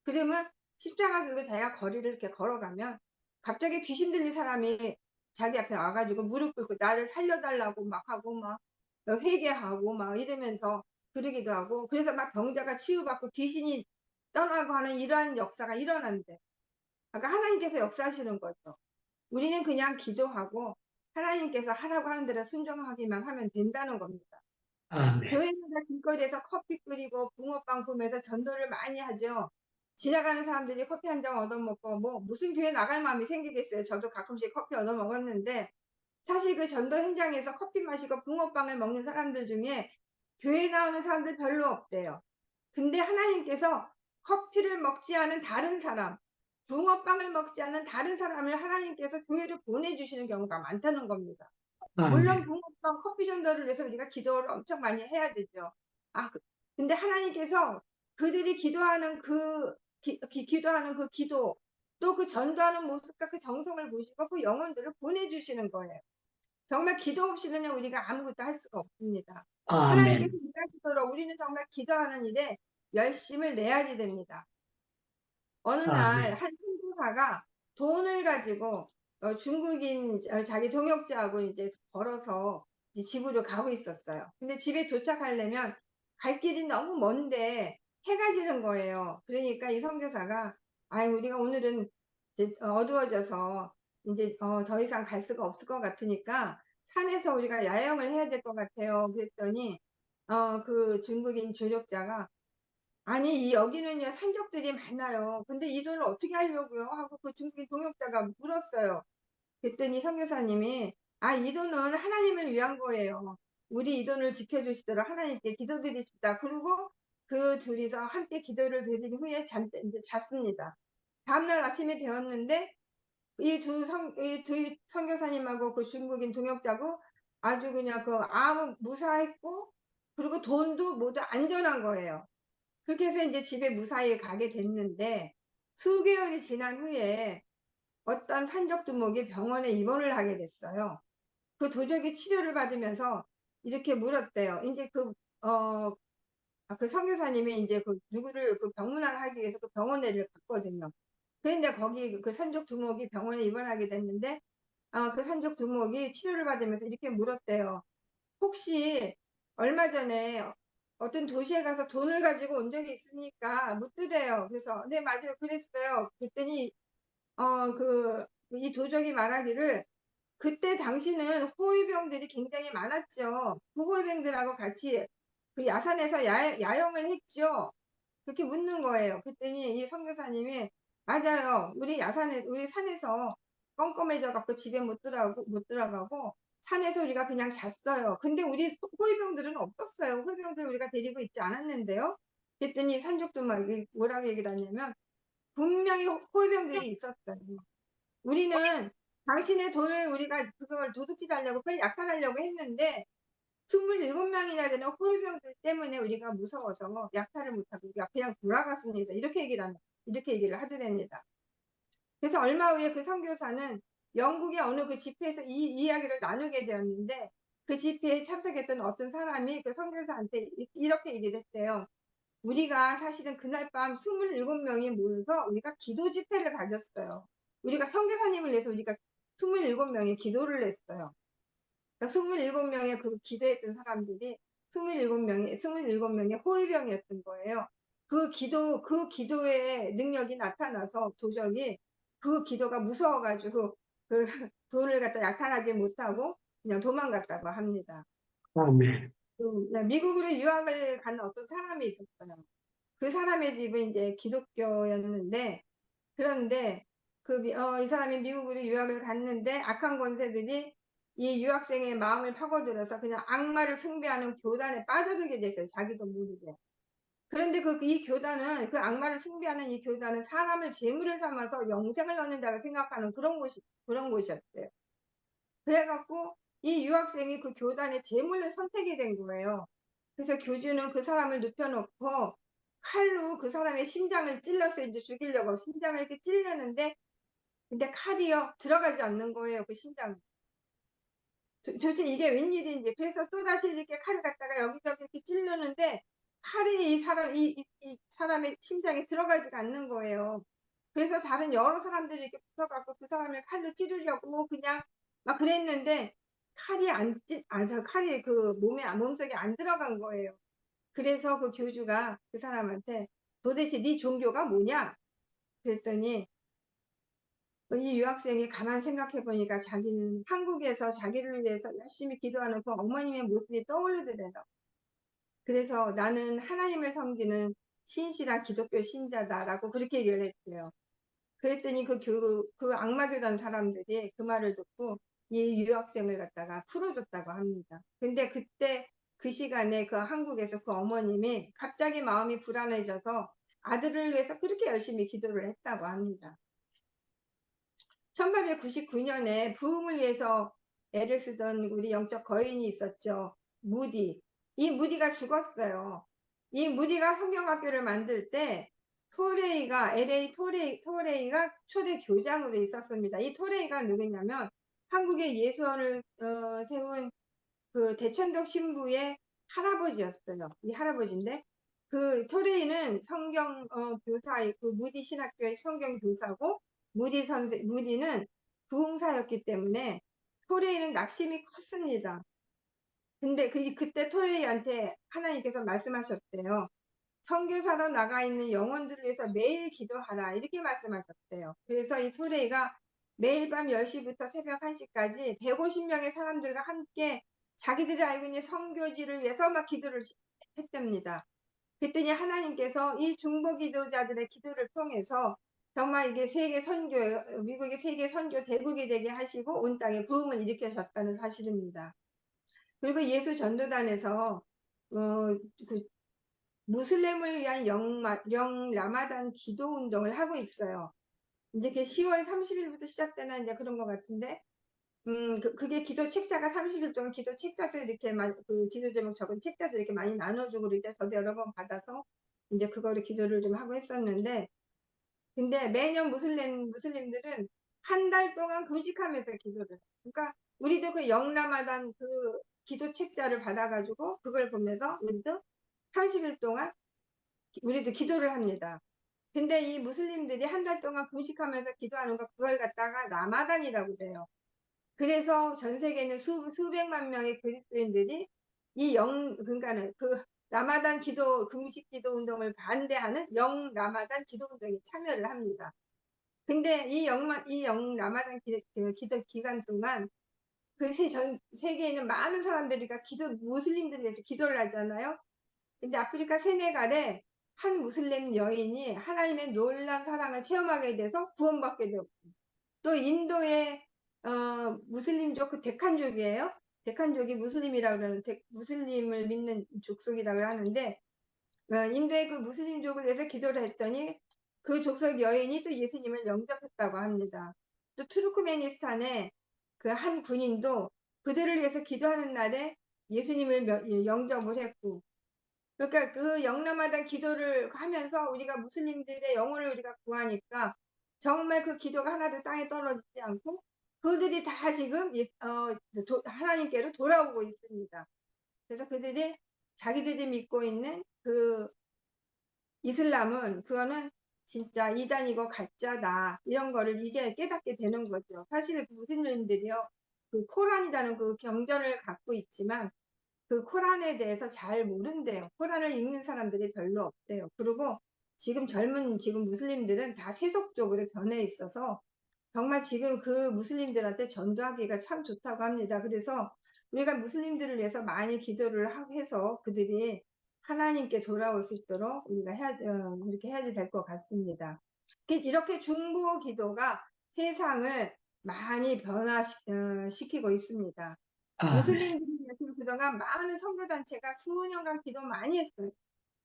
그러면 십자가 들고 자기가 거리를 이렇게 걸어가면 갑자기 귀신 들린 사람이 자기 앞에 와가지고 무릎 꿇고 나를 살려달라고 막 하고 막 회개하고 막 이러면서 그러기도 하고 그래서 막 병자가 치유받고 귀신이 떠나고 하는 이러한 역사가 일어난대. 그러니까 하나님께서 역사하시는 거죠. 우리는 그냥 기도하고 하나님께서 하라고 하는 대로 순종하기만 하면 된다는 겁니다. 아멘. 교회마다 길거리에서 커피 끓이고 붕어빵 구매해서 전도를 많이 하죠. 지나가는 사람들이 커피 한 잔 얻어먹고 뭐 무슨 교회 나갈 마음이 생기겠어요. 저도 가끔씩 커피 얻어먹었는데 사실 그 전도 현장에서 커피 마시고 붕어빵을 먹는 사람들 중에 교회 나오는 사람들 별로 없대요. 근데 하나님께서 커피를 먹지 않은 다른 사람, 붕어빵을 먹지 않은 다른 사람을 하나님께서 교회로 보내주시는 경우가 많다는 겁니다. 물론 아멘. 붕어빵 커피 전도를 위해서 우리가 기도를 엄청 많이 해야 되죠. 근데 하나님께서 그들이 기도하는 기도하는 그 기도, 또 그 전도하는 모습과 그 정성을 보시고 그 영혼들을 보내주시는 거예요. 정말 기도 없이는 우리가 아무것도 할 수가 없습니다. 하나님께서 아멘. 일하시도록 우리는 정말 기도하는 일에 열심을 내야지 됩니다. 어느 날 아멘. 한 선교사가 돈을 가지고 중국인 자기 동역자하고 이제 걸어서 이제 집으로 가고 있었어요. 근데 집에 도착하려면 갈 길이 너무 먼데 해가 지는 거예요. 그러니까 이 선교사가 우리가 오늘은 이제 어두워져서 이제 더 이상 갈 수가 없을 것 같으니까 산에서 우리가 야영을 해야 될 것 같아요. 그랬더니 그 중국인 조력자가 아니 여기는요 산적들이 많아요. 근데 이 돈을 어떻게 하려고요? 하고 그 중국인 동역자가 물었어요. 그랬더니 선교사님이 이 돈은 하나님을 위한 거예요. 우리 이 돈을 지켜주시도록 하나님께 기도드립시다. 그리고 그 둘이서 함께 기도를 드린 후에 이제 잤습니다. 다음날 아침이 되었는데 이 두 선교사님하고 그 중국인 동역자고 아주 그냥 그 아무 무사했고 그리고 돈도 모두 안전한 거예요. 그렇게 해서 이제 집에 무사히 가게 됐는데 수개월이 지난 후에 어떤 산적두목이 병원에 입원을 하게 됐어요. 그 도적이 치료를 받으면서 이렇게 물었대요. 이제 그 선교사님이 이제 그 누구를 그 병문안을 하기 위해서 그 병원에를 갔거든요. 그런데 거기 그 산적 두목이 병원에 입원하게 됐는데 그 산적 두목이 치료를 받으면서 이렇게 물었대요. 혹시 얼마 전에 어떤 도시에 가서 돈을 가지고 온 적이 있으니까 묻더래요. 그래서 네 맞아요 그랬어요. 그랬더니 이 도적이 말하기를 그때 당시는 호위병들이 굉장히 많았죠. 그 호위병들하고 같이 그 야산에서 야영을 했죠. 그렇게 묻는 거예요. 그랬더니 이 선교사님이 맞아요. 우리 산에서 껌껌해져 갖고 집에 못 들어가고 산에서 우리가 그냥 잤어요. 근데 우리 호위병들은 없었어요. 호위병들 우리가 데리고 있지 않았는데요. 그랬더니 산적도 막 뭐라고 얘기를 하냐면 분명히 호위병들이 있었어요. 우리는 당신의 돈을 우리가 그걸 도둑질 하려고 그걸 약탈하려고 했는데 27명이나 되는 호위병들 때문에 우리가 무서워서 약탈을 못하고 우리가 그냥 돌아갔습니다. 이렇게 얘기를 하더랍니다. 그래서 얼마 후에 그 선교사는 영국의 어느 그 집회에서 이 이야기를 나누게 되었는데 그 집회에 참석했던 어떤 사람이 그 선교사한테 이렇게 얘기를 했대요. 우리가 사실은 그날 밤 27명이 모여서 우리가 기도 집회를 가졌어요. 우리가 선교사님을 위해서 우리가 27명이 기도를 했어요. 그러니까 27명의 그 기도했던 사람들이 27명의 호위병이었던 거예요. 그 기도의 능력이 나타나서 도적이 그 기도가 무서워가지고 그 돈을 갖다 약탈하지 못하고 그냥 도망갔다고 합니다. 아멘. 미국으로 유학을 간 어떤 사람이 있었어요. 그 사람의 집은 이제 기독교였는데 그런데 이 사람이 미국으로 유학을 갔는데 악한 권세들이 이 유학생의 마음을 파고들어서 그냥 악마를 숭배하는 교단에 빠져들게 됐어요. 자기도 모르게. 그런데 이 교단은, 그 악마를 숭배하는 이 교단은 사람을 재물을 삼아서 영생을 얻는다고 생각하는 그런 곳이었어요. 그래갖고 이 유학생이 그 교단의 재물로 선택이 된 거예요. 그래서 교주는 그 사람을 눕혀놓고 칼로 그 사람의 심장을 찔러서 이제 죽이려고 심장을 이렇게 찔르는데, 근데 칼이요 들어가지 않는 거예요. 그 심장. 도대체 이게 웬일인지. 그래서 또다시 이렇게 칼을 갖다가 여기저기 이렇게 찔르는데 칼이 이 사람의 심장에 들어가지가 않는 거예요. 그래서 다른 여러 사람들이 이렇게 붙어갖고 그 사람을 칼로 찌르려고 그냥 막 그랬는데 칼이 그 몸속에 안 들어간 거예요. 그래서 그 교주가 그 사람한테 도대체 네 종교가 뭐냐? 그랬더니 이 유학생이 가만 생각해 보니까 자기는 한국에서 자기를 위해서 열심히 기도하는 그 어머님의 모습이 떠오르더래요. 그래서 나는 하나님을 섬기는 신실한 기독교 신자다라고 그렇게 얘기를 했어요. 그랬더니 그 악마교단 사람들이 그 말을 듣고 이 유학생을 갖다가 풀어줬다고 합니다. 근데 그때 그 시간에 그 한국에서 그 어머님이 갑자기 마음이 불안해져서 아들을 위해서 그렇게 열심히 기도를 했다고 합니다. 1899년에 부흥을 위해서 애를 쓰던 우리 영적 거인이 있었죠. 무디. 이 무디가 죽었어요. 이 무디가 성경학교를 만들 때 LA 토레이가 초대 교장으로 있었습니다. 이 토레이가 누구냐면 한국의 예수원을 세운 그 대천독 신부의 할아버지였어요. 이 할아버지인데 그 토레이는 성경 교사, 그 무디 신학교의 성경 교사고 무디는 부흥사였기 때문에 토레이는 낙심이 컸습니다. 근데 그때 토레이한테 하나님께서 말씀하셨대요. 선교사로 나가 있는 영혼들을 위해서 매일 기도하라 이렇게 말씀하셨대요. 그래서 이 토레이가 매일 밤 10시부터 새벽 1시까지 150명의 사람들과 함께 자기들이 알고 있는 선교지를 위해서 막 기도를 했답니다. 그랬더니 하나님께서 이 중보 기도자들의 기도를 통해서 정말 이게 미국의 세계 선교 대국이 되게 하시고 온 땅에 부흥을 일으키셨다는 사실입니다. 그리고 예수 전도단에서 그 무슬림을 위한 영라마단 기도 운동을 하고 있어요. 이제 그게 10월 30일부터 시작되는 이제 그런 것 같은데, 그게 기도 책자가 30일 동안 기도 책자도 이렇게 기도 제목 적은 책자도 이렇게 많이 나눠주고 이제 저도 여러 번 받아서 이제 그거를 기도를 좀 하고 했었는데, 근데 매년 무슬림들은 한 달 동안 금식하면서 기도를 해요. 그러니까 우리도 그 영라마단 그 기도 책자를 받아가지고 그걸 보면서 우리도 30일 동안 우리도 기도를 합니다. 근데 이 무슬림들이 한 달 동안 금식하면서 기도하는 거 그걸 갖다가 라마단이라고 그래요. 그래서 전 세계에는 수백만 명의 그리스도인들이 그러니까는 그 라마단 금식 기도 운동을 반대하는 라마단 기도 운동에 참여를 합니다. 근데 이 라마단 기도 기간 동안 전 세계에 있는 많은 사람들이 무슬림들을 위해서 기도를 하잖아요. 근데 아프리카 세네갈에 한 무슬림 여인이 하나님의 놀란 사랑을 체험하게 돼서 구원받게 되었고, 또 인도의 무슬림족 그 데칸족이에요. 데칸족이 무슬림이라고 그러는 무슬림을 믿는 족속이라고 하는데 인도의 그 무슬림족을 위해서 기도를 했더니 그 족속 여인이 또 예수님을 영접했다고 합니다. 또 투르크메니스탄의 그 한 군인도 그들을 위해서 기도하는 날에 예수님을 영접을 했고, 그러니까 그 영라마다 기도를 하면서 우리가 무슬림들의 영혼을 우리가 구하니까 정말 그 기도가 하나도 땅에 떨어지지 않고 그들이 다 지금 하나님께로 돌아오고 있습니다. 그래서 그들이 자기들이 믿고 있는 그 이슬람은 그거는 진짜 이단이고 가짜다 이런 거를 이제 깨닫게 되는 거죠. 사실 그 무슬림들이요 그 코란이라는 그 경전을 갖고 있지만 그 코란에 대해서 잘 모른대요. 코란을 읽는 사람들이 별로 없대요. 그리고 지금 무슬림들은 다 세속적으로 변해 있어서 정말 지금 그 무슬림들한테 전도하기가 참 좋다고 합니다. 그래서 우리가 무슬림들을 위해서 많이 기도를 해서 그들이 하나님께 돌아올 수 있도록 우리가 이렇게 해야지 될 것 같습니다. 이렇게 중보 기도가 세상을 많이 변화시키고 있습니다. 아멘. 무슬림들이 그동안 많은 선교단체가 수년간 기도 많이 했어요.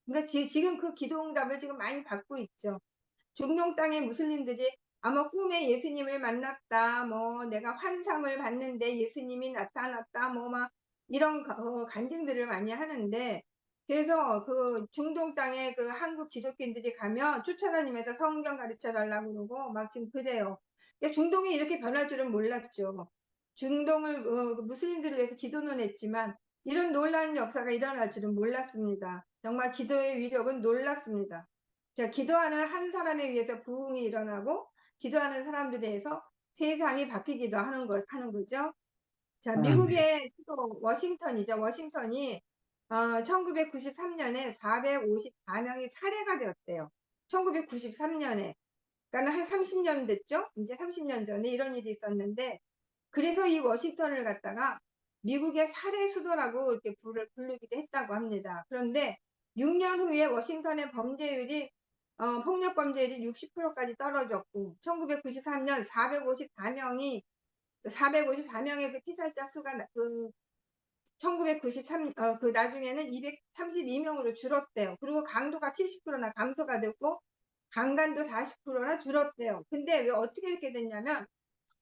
그러니까 지금 그 기도응답을 지금 많이 받고 있죠. 중동 땅의 무슬림들이 아마 꿈에 예수님을 만났다, 뭐 내가 환상을 봤는데 예수님이 나타났다, 뭐 막 이런 간증들을 많이 하는데, 그래서 그 중동 땅에 그 한국 기독교인들이 가면 쫓아다니면서 성경 가르쳐 달라고 그러고 막 지금 그래요. 그러니까 중동이 이렇게 변할 줄은 몰랐죠. 중동을 무슬림들을 위해서 기도는 했지만 이런 놀라운 역사가 일어날 줄은 몰랐습니다. 정말 기도의 위력은 놀랐습니다. 자, 기도하는 한 사람에 의해서 부흥이 일어나고 기도하는 사람들에 대해서 세상이 바뀌기도 하는 거죠. 자, 아멘. 미국의 수도 워싱턴이죠. 워싱턴이 1993년에 454명이 살해가 되었대요. 1993년에. 그러니까 한 30년 됐죠? 이제 30년 전에 이런 일이 있었는데, 그래서 이 워싱턴을 갖다가 미국의 살해 수도라고 이렇게 부르기도 했다고 합니다. 그런데 6년 후에 워싱턴의 범죄율이 폭력 범죄율이 60%까지 떨어졌고, 1993년 454명의 그 피살자 수가 그 1993, 그 나중에는 232명으로 줄었대요. 그리고 강도가 70%나 감소가 됐고, 강간도 40%나 줄었대요. 근데 왜 어떻게 이렇게 됐냐면,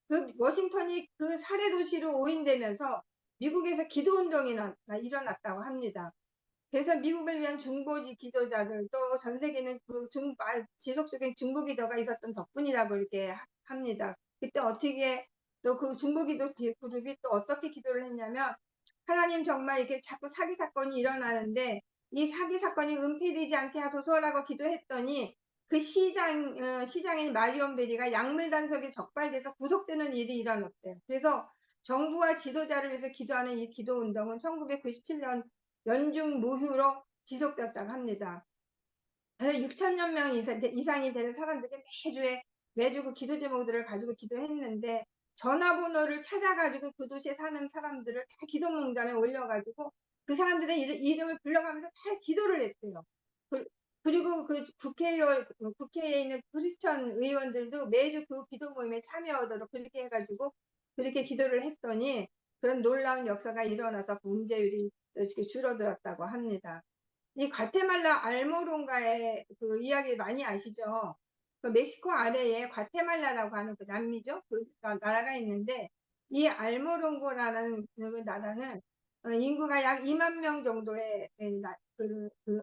그 워싱턴이 그 살해 도시로 오인되면서 미국에서 기도 운동이 일어났다고 합니다. 그래서 미국을 위한 중보지 기도자들, 또 전 세계는 그 지속적인 중보 기도가 있었던 덕분이라고 이렇게 합니다. 그때 어떻게 또 그 중보 기도 그룹이 또 어떻게 기도를 했냐면, 하나님 정말 이렇게 자꾸 사기 사건이 일어나는데 이 사기 사건이 은폐되지 않게 하소서라고 기도했더니, 그 시장인 마리온 베리가 약물 단속에 적발돼서 구속되는 일이 일어났대요. 그래서 정부와 지도자를 위해서 기도하는 이 기도 운동은 1997년 연중 무휴로 지속되었다고 합니다. 그래서 6천여 명 이상이 되는 사람들이 매주 그 기도 제목들을 가지고 기도했는데, 전화번호를 찾아가지고 그 도시에 사는 사람들을 다 기도 명단에 올려가지고 그 사람들의 이름을 불러가면서 다 기도를 했대요. 그리고 그 국회에 있는 크리스천 의원들도 매주 그 기도 모임에 참여하도록 그렇게 해가지고 그렇게 기도를 했더니 그런 놀라운 역사가 일어나서 범죄율이 이렇게 줄어들었다고 합니다. 이 과테말라 알모론가의 그 이야기 많이 아시죠? 그 멕시코 아래에 과테말라라고 하는 그 남미죠? 그 나라가 있는데, 이 알모론고라는 그 나라는 인구가 약 2만 명 정도의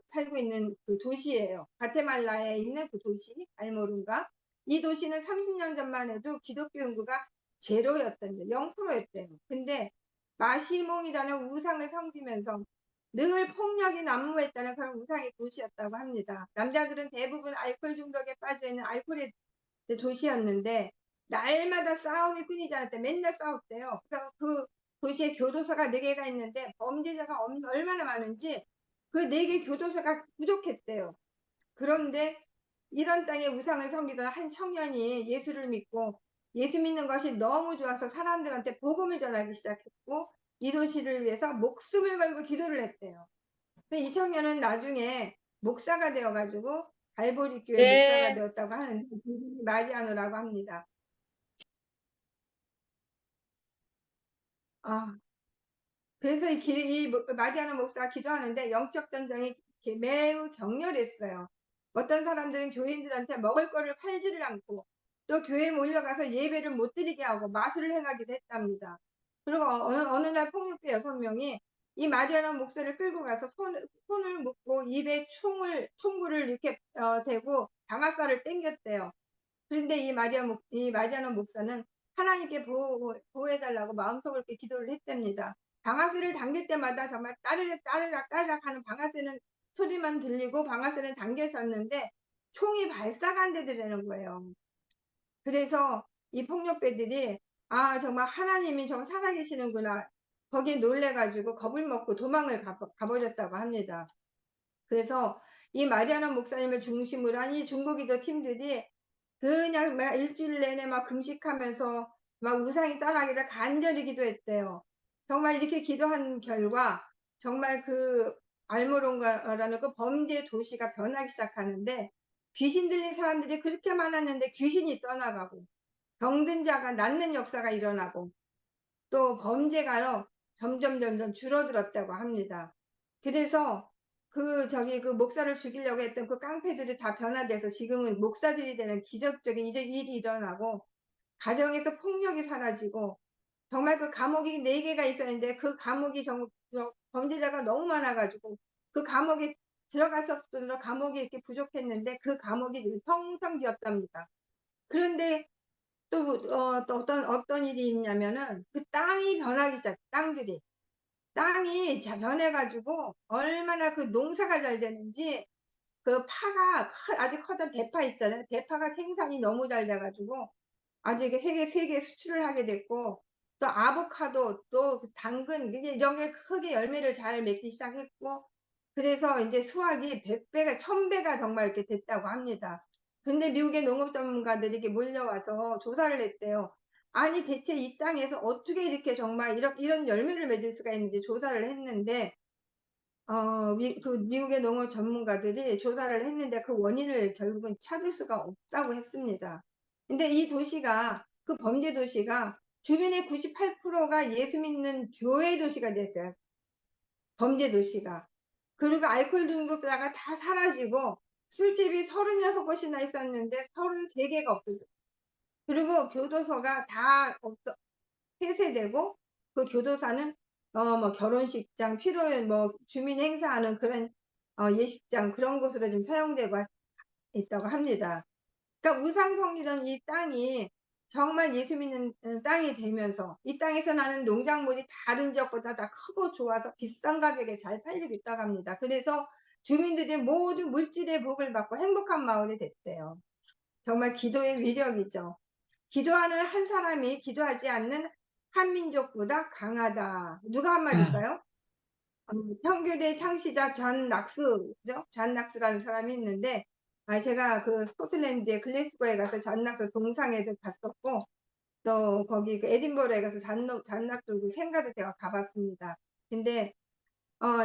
살고 있는 그 도시예요. 과테말라에 있는 그 도시 알모론가. 이 도시는 30년 전만 해도 기독교 인구가 제로였던데 0%였대요. 근데 마시몽이라는 우상을 섬기면서 늘 폭력이 난무했다는 그런 우상의 도시였다고 합니다. 남자들은 대부분 알코올 중독에 빠져있는 알코올의 도시였는데 날마다 싸움이 끊이지 않았대. 맨날 싸웠대요. 그래서 그 도시에 교도소가 4개가 있는데 범죄자가 얼마나 많은지 그 4개 교도소가 부족했대요. 그런데 이런 땅에 우상을 섬기던 한 청년이 예수를 믿고 예수 믿는 것이 너무 좋아서 사람들한테 복음을 전하기 시작했고, 이 도시를 위해서 목숨을 걸고 기도를 했대요. 근데 이 청년은 나중에 목사가 되어가지고 갈보리 교회 목사가 되었다고 하는데 이름이 마리아노라고 합니다. 그래서 이 마리아노 목사가 기도하는데 영적 전쟁이 매우 격렬했어요. 어떤 사람들은 교인들한테 먹을 거를 팔지를 않고 또 교회에 몰려가서 예배를 못 드리게 하고 마술을 행하기도 했답니다. 그리고 어느 날 폭력배 6명이 이 마리아노 목사를 끌고 가서 손을 묶고 입에 총구를 이렇게 대고 방아쇠를 당겼대요. 그런데 이 마리아노 목사는 하나님께 보호해달라고 마음속으로 이렇게 기도를 했답니다. 방아쇠를 당길 때마다 정말 따르륵 따르륵 따르륵 하는 방아쇠는 소리만 들리고 방아쇠는 당겨졌는데 총이 발사가 안 되더라는 거예요. 그래서 이 폭력배들이 정말 하나님이 정말 살아계시는구나, 거기에 놀래가지고 겁을 먹고 도망을 가버렸다고 합니다. 그래서 이 마리아나 목사님을 중심으로 한 이 중보기도 팀들이 그냥 막 일주일 내내 막 금식하면서 막 우상이 떠나기를 간절히 기도했대요. 정말 이렇게 기도한 결과 정말 그 알모론가라는 그 범죄 도시가 변하기 시작하는데, 귀신 들린 사람들이 그렇게 많았는데 귀신이 떠나가고, 병든 자가 낫는 역사가 일어나고 또 범죄가 점점 줄어들었다고 합니다. 그래서 그 목사를 죽이려고 했던 그 깡패들이 다 변화돼서 지금은 목사들이 되는 기적적인 일이 일어나고 가정에서 폭력이 사라지고 정말 그 감옥이 4개가 있었는데 그 감옥이 범죄자가 너무 많아가지고 그 감옥에 들어갔었던 감옥이 이렇게 부족했는데 그 감옥이 텅텅 비었답니다. 그런데 또 어떤 일이 있냐면은 그 땅이 변하기 시작, 땅이 변해가지고 얼마나 그 농사가 잘 되는지 그 파가 아주 커다란 대파 있잖아요. 대파가 생산이 너무 잘 돼가지고 아주 이게 세계 수출을 하게 됐고 또 아보카도 또 당근 이런 게 크게 열매를 잘 맺기 시작했고 그래서 이제 수확이 100배가 1000배가 정말 이렇게 됐다고 합니다. 근데 미국의 농업 전문가들이 이렇게 몰려와서 조사를 했대요. 아니 대체 이 땅에서 어떻게 이렇게 정말 이런 열매를 맺을 수가 있는지 조사를 했는데 미국의 농업 전문가들이 조사를 했는데 그 원인을 결국은 찾을 수가 없다고 했습니다. 근데 이 도시가 그 범죄 도시가 주민의 98%가 예수 믿는 교회 도시가 됐어요. 범죄 도시가. 그리고 알코올 중독자가 다 사라지고 술집이 36곳이나 있었는데 33개가 없어졌어요. 그리고 교도소가 다 폐쇄되고 그 교도소는 뭐 결혼식장, 뭐 주민 행사하는 그런 예식장 그런 곳으로 좀 사용되고 있다고 합니다. 그러니까 우상성이던 이 땅이 정말 예수 믿는 땅이 되면서 이 땅에서 나는 농작물이 다른 지역보다 다 크고 좋아서 비싼 가격에 잘 팔리고 있다고 합니다. 그래서 주민들이 모두 물질의 복을 받고 행복한 마을이 됐대요. 정말 기도의 위력이죠. 기도하는 한 사람이 기도하지 않는 한 민족보다 강하다. 누가 한 말일까요? 평교대 창시자 존 낙스죠? 존 낙스라는 사람이 있는데, 제가 그 스코틀랜드의 글래스고에 가서 존 낙스 동상에도 갔었고, 또 거기 그 에딘버러에 가서 존 낙스 생가도 제가 가봤습니다. 근데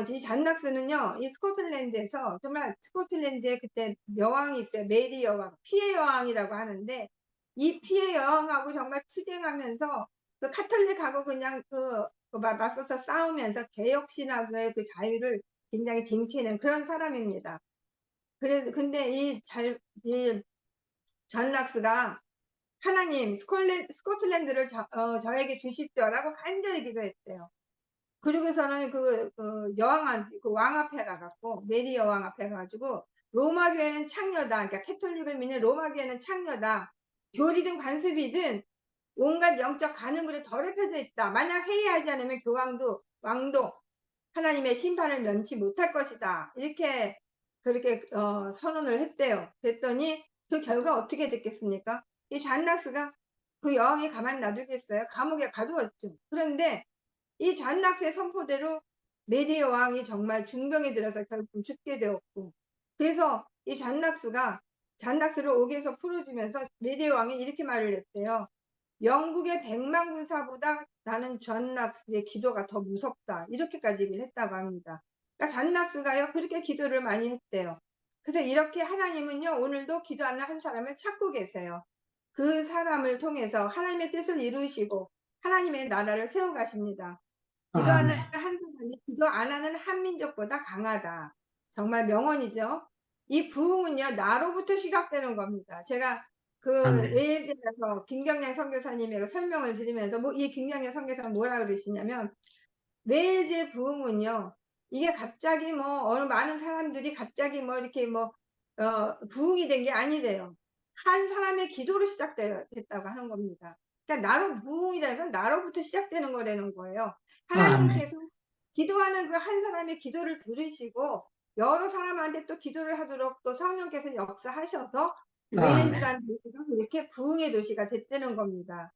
이 존 낙스는요, 이 스코틀랜드에서 정말 스코틀랜드에 그때 여왕이 있어요. 메리 여왕, 피해 여왕이라고 하는데, 이 피해 여왕하고 정말 투쟁하면서 그 카톨릭하고 그냥 맞서서 싸우면서 개혁신학의 그 자유를 굉장히 쟁취해낸 그런 사람입니다. 근데 존 낙스가 하나님 스코틀랜드를 저에게 주십시오라고 간절히 기도했대요. 그리고서는 왕 앞에 가갖고 메리 여왕 앞에 가가지고 로마 교회는 창녀다. 그러니까 캐톨릭을 믿는 로마 교회는 창녀다. 교리든 관습이든 온갖 영적 가늠으로 더럽혀져 있다. 만약 회의하지 않으면 왕도 하나님의 심판을 면치 못할 것이다. 이렇게 그렇게 선언을 했대요. 그랬더니 그 결과 어떻게 됐겠습니까? 이 잔낙스가 그 여왕이 가만 놔두겠어요? 감옥에 가두었죠. 그런데 이 잔낙스의 선포대로 메리 여왕이 정말 중병에 들어서 결국 죽게 되었고 그래서 이 잔낙스를 옥에서 풀어주면서 메리 여왕이 이렇게 말을 했대요. 영국의 100만 군사보다 나는 존 낙스의 기도가 더 무섭다. 이렇게까지 얘기를 했다고 합니다. 그러니까 존 낙스가요 그렇게 기도를 많이 했대요. 그래서 이렇게 하나님은요 오늘도 기도하는 한 사람을 찾고 계세요. 그 사람을 통해서 하나님의 뜻을 이루시고 하나님의 나라를 세워가십니다. 기도하는 아멘. 한 사람이 기도 안 하는 한 민족보다 강하다. 정말 명언이죠. 이 부흥은요 나로부터 시작되는 겁니다. 제가 아멘. 웨일즈에서 김경량 선교사님의 설명을 드리면서 이 김경량 선교사는 뭐라 그러시냐면 웨일즈의 부흥은요 이게 갑자기 어느 많은 사람들이 갑자기 이렇게 부흥이 된 게 아니래요. 한 사람의 기도로 됐다고 하는 겁니다. 그러니까 부흥이라는 건 나로부터 시작되는 거라는 거예요. 아멘. 하나님께서 기도하는 그 한 사람의 기도를 들으시고 여러 사람한테 또 기도를 하도록 또 성령께서 역사하셔서 아멘. 웨일즈라는 도시가 이렇게 부흥의 도시가 됐다는 겁니다.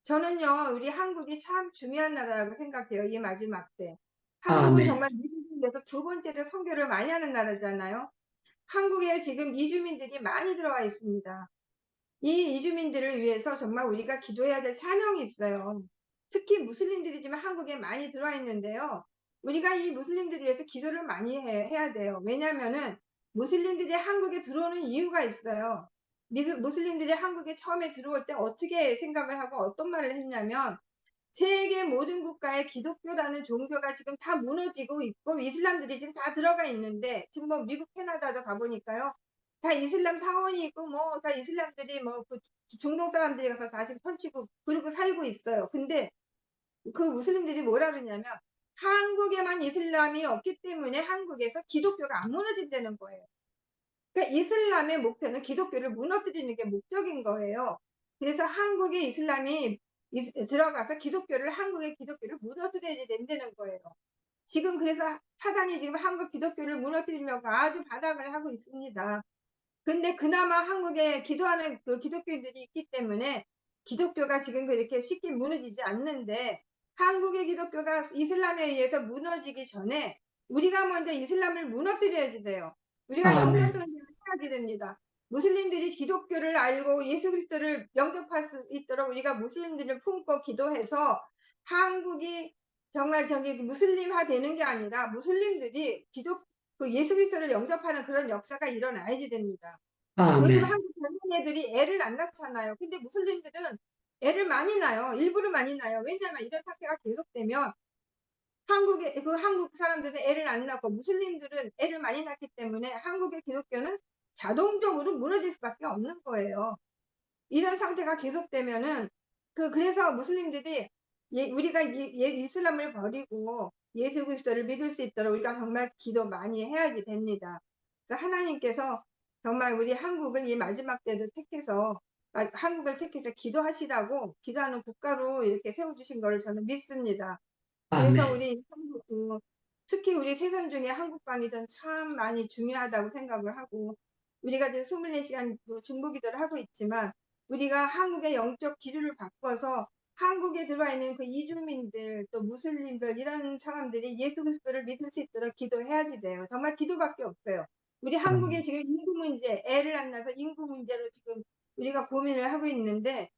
저는요 우리 한국이 참 중요한 나라라고 생각해요. 이 마지막 때 한국은 아멘. 정말 미국에서 두 번째로 선교를 많이 하는 나라잖아요. 한국에 지금 이주민들이 많이 들어와 있습니다. 이 이주민들을 위해서 정말 우리가 기도해야 될 사명이 있어요. 특히 무슬림들이지만 한국에 많이 들어와 있는데요. 우리가 이 무슬림들을 위해서 기도를 많이 해야 돼요. 왜냐면은 무슬림들이 한국에 들어오는 이유가 있어요. 무슬림들이 한국에 처음에 들어올 때 어떻게 생각을 하고 어떤 말을 했냐면 세계 모든 국가의 기독교라는 종교가 지금 다 무너지고 있고 이슬람들이 지금 다 들어가 있는데 지금 뭐 미국 캐나다도 가보니까요 다 이슬람 사원이 있고 뭐 다 이슬람들이 뭐 그 중동 사람들이 가서 다 지금 펀치고 그러고 살고 있어요. 근데 그 무슬림들이 뭐라 그러냐면 한국에만 이슬람이 없기 때문에 한국에서 기독교가 안 무너진다는 거예요. 그러니까 이슬람의 목표는 기독교를 무너뜨리는 게 목적인 거예요. 그래서 한국에 이슬람이 들어가서 한국의 기독교를 무너뜨려야 된다는 거예요. 지금 그래서 사단이 지금 한국 기독교를 무너뜨리려고 아주 발악을 하고 있습니다. 근데 그나마 한국에 기도하는 그 기독교인들이 있기 때문에 기독교가 지금 그렇게 쉽게 무너지지 않는데 한국의 기독교가 이슬람에 의해서 무너지기 전에 우리가 먼저 이슬람을 무너뜨려야 돼요. 우리가 아멘. 영적 전쟁을 해야 됩니다. 무슬림들이 기독교를 알고 예수 그리스도를 영접할 수 있도록 우리가 무슬림들을 품고 기도해서 한국이 정말 무슬림화 되는 게 아니라 무슬림들이 그 예수 그리스도를 영접하는 그런 역사가 일어나야지 됩니다. 요즘 아멘. 한국 젊은 애들이 애를 안 낳잖아요. 근데 무슬림들은 애를 많이 낳아요. 일부러 많이 낳아요. 왜냐하면 이런 사태가 계속되면 한국 사람들은 애를 안 낳고 무슬림들은 애를 많이 낳기 때문에 한국의 기독교는 자동적으로 무너질 수밖에 없는 거예요. 이런 상태가 계속되면은 그래서 무슬림들이 우리가 이슬람을 버리고 예수 그리스도를 믿을 수 있도록 우리가 정말 기도 많이 해야지 됩니다. 그래서 하나님께서 정말 우리 한국을 이 마지막 때도 한국을 택해서 기도하시라고 기도하는 국가로 이렇게 세워주신 것을 저는 믿습니다. 그래서 아멘. 우리 특히 우리 세상 중에 한국방이 참 많이 중요하다고 생각을 하고 우리가 지금 24시간 중보기도를 하고 있지만 우리가 한국의 영적 기류를 바꿔서 한국에 들어와 있는 그 이주민들 또 무슬림들 이런 사람들이 예수 그리스도를 믿을 수 있도록 기도해야지 돼요. 정말 기도밖에 없어요. 우리 한국에 지금 인구 문제, 애를 안 낳아서 인구 문제로 지금 우리가 고민을 하고 있는데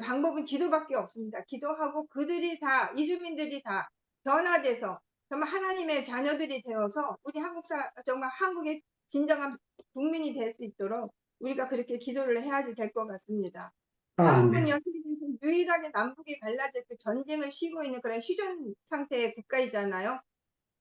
방법은 기도밖에 없습니다. 기도하고 그들이 다 이주민들이 다 변화돼서 정말 하나님의 자녀들이 되어서 우리 정말 한국의 진정한 국민이 될 수 있도록 우리가 그렇게 기도를 해야지 될 것 같습니다. 한국은요, 아멘. 유일하게 남북이 갈라질 때 전쟁을 쉬고 있는 그런 휴전 상태의 국가이잖아요.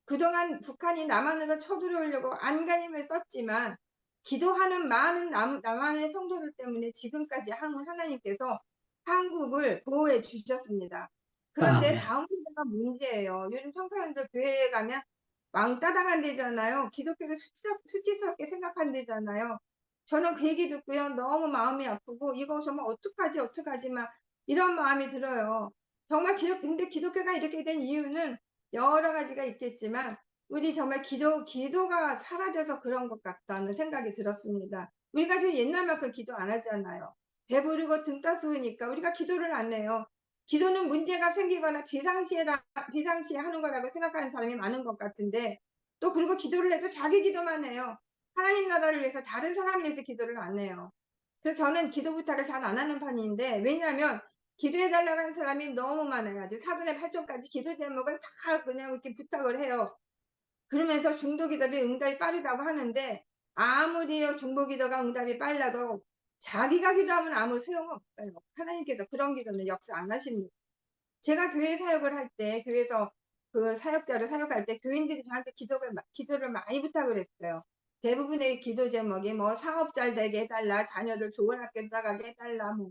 그동안 북한이 남한으로 쳐들어오려고 안간힘을 썼지만 기도하는 많은 남한의 성도들 때문에 지금까지 하나님께서 한국을 보호해 주셨습니다. 그런데 아멘. 다음 문제가 문제예요. 요즘 청소년들 교회에 가면 왕따 당한대잖아요. 기독교를 수치스럽게 생각한대잖아요. 저는 그 얘기 듣고요. 너무 마음이 아프고 이거 정말 어떡하지 막 이런 마음이 들어요. 정말 근데 기독교가 이렇게 된 이유는 여러 가지가 있겠지만 우리 정말 기도가 사라져서 그런 것 같다는 생각이 들었습니다. 우리가 지금 옛날만큼 기도 안 하잖아요. 배부르고 등 따스우니까 우리가 기도를 안 해요. 기도는 문제가 생기거나 비상시에 하는 거라고 생각하는 사람이 많은 것 같은데 또 그리고 기도를 해도 자기 기도만 해요. 하나님 나라를 위해서 다른 사람을 위해서 기도를 안 해요. 그래서 저는 기도 부탁을 잘 안 하는 편인데 왜냐하면 기도해달라고 하는 사람이 너무 많아요. 아주 사돈의 8종까지 기도 제목을 다 그냥 이렇게 부탁을 해요. 그러면서 중보기도의 응답이 빠르다고 하는데 아무리 중보기도가 응답이 빨라도 자기가 기도하면 아무 소용없어요. 하나님께서 그런 기도는 역사 안 하십니다. 제가 교회 사역을 할 때 교회에서 그 사역자를 사역할 때 교인들이 저한테 기도를 많이 부탁을 했어요. 대부분의 기도 제목이 뭐 사업 잘 되게 해달라, 자녀들 좋은 학교 들어가게 해달라, 뭐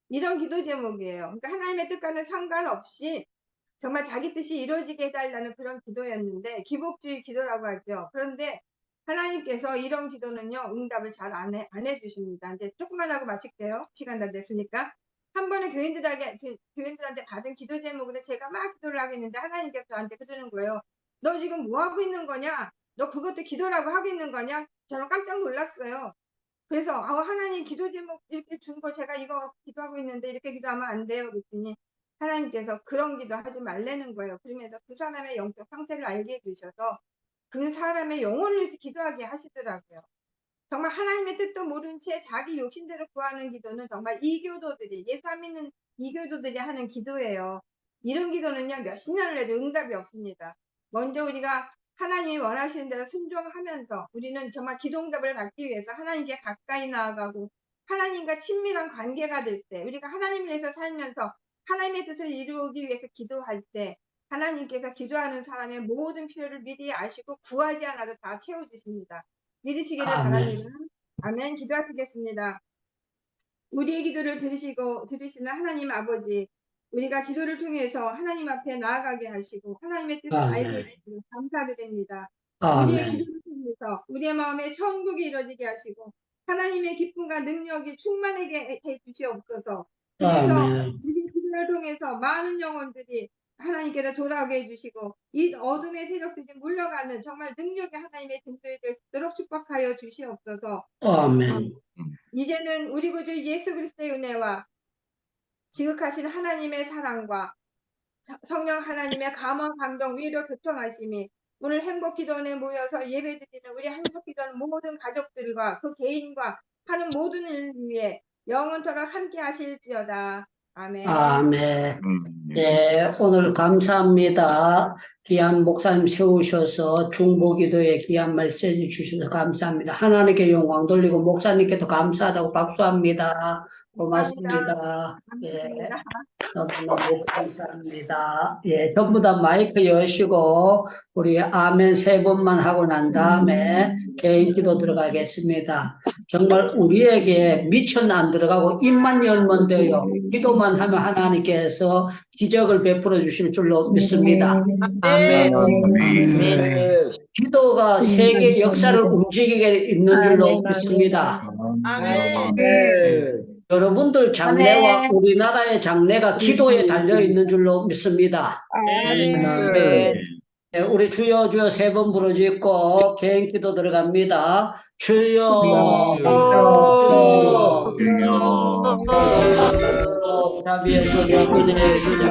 이런 기도 제목이에요. 그러니까 하나님의 뜻과는 상관없이 정말 자기 뜻이 이루어지게 해달라는 그런 기도였는데 기복주의 기도라고 하죠. 그런데 하나님께서 이런 기도는요 응답을 잘 안 해주십니다. 이제 조금만 하고 마칠게요. 시간 다 됐으니까. 한 번에 교인들한테 받은 기도 제목으로 제가 막 기도를 하고 있는데 하나님께서 저한테 그러는 거예요. 너 지금 뭐 하고 있는 거냐? 너 그것도 기도라고 하고 있는 거냐? 저는 깜짝 놀랐어요. 그래서 하나님 기도 제목 이렇게 준 거 제가 이거 기도하고 있는데 이렇게 기도하면 안 돼요. 그랬더니 하나님께서 그런 기도 하지 말라는 거예요. 그러면서 그 사람의 영적 상태를 알게 해주셔서 그 사람의 영혼을 위해서 기도하게 하시더라고요. 정말 하나님의 뜻도 모른 채 자기 욕심대로 구하는 기도는 정말 예수 안 믿는 이교도들이 하는 기도예요. 이런 기도는요 몇십 년을 해도 응답이 없습니다. 먼저 우리가 하나님이 원하시는 대로 순종하면서 우리는 정말 기도 응답을 받기 위해서 하나님께 가까이 나아가고 하나님과 친밀한 관계가 될 때, 우리가 하나님을 위해서 살면서 하나님의 뜻을 이루기 위해서 기도할 때 하나님께서 기도하는 사람의 모든 필요를 미리 아시고 구하지 않아도 다 채워주십니다. 믿으시기를 아멘. 바랍니다. 아멘. 기도하시겠습니다. 우리의 기도를 들으시는 하나님 아버지, 우리가 기도를 통해서 하나님 앞에 나아가게 하시고 하나님의 뜻을 아멘. 알게 해주시고 감사드립니다. 우리의 아멘. 기도를 통해서 우리의 마음에 천국이 이루어지게 하시고 하나님의 기쁨과 능력이 충만하게 해 주시옵소서. 그래서 아멘. 우리 기도를 통해서 많은 영혼들이 하나님께로 돌아오게 해주시고 이 어둠의 세력들이 물러가는 정말 능력의 하나님의 등들이 되도록 축복하여 주시옵소서. 아멘. 이제는 우리 구주 예수 그리스도의 은혜와 지극하신 하나님의 사랑과 성령 하나님의 감화 감동 위로 교통하심이 오늘 행복기도원에 모여서 예배드리는 우리 행복기도원 모든 가족들과 그 개인과 하는 모든 일 위해 영원토록 함께 하실지어다. 아멘. 아멘. 네, 오늘 감사합니다. 귀한 목사님 세우셔서 중보기도에 귀한 메시지 주셔서 감사합니다. 하나님께 영광 돌리고 목사님께도 감사하다고 박수합니다. 고맙습니다. 예, 너무너무 감사합니다. 예, 전부 다 마이크 여시고 우리 아멘 3번만 하고 난 다음에 개인 기도 들어가겠습니다. 정말 우리에게 미천 안 들어가고 입만 열면 돼요. 기도만 하면 하나님께서 기적을 베풀어 주실 줄로 믿습니다. 아멘. 기도가 세계 역사를 움직이게 있는 줄로 믿습니다. 아멘. 여러분들 장래와 우리나라의 장래가 기도에 달려 있는 줄로 믿습니다. 아멘. 네, 우리 주여 주여 3번 부르짖고 개인 기도 들어갑니다. 주여 자비의 주여 은혜의 주여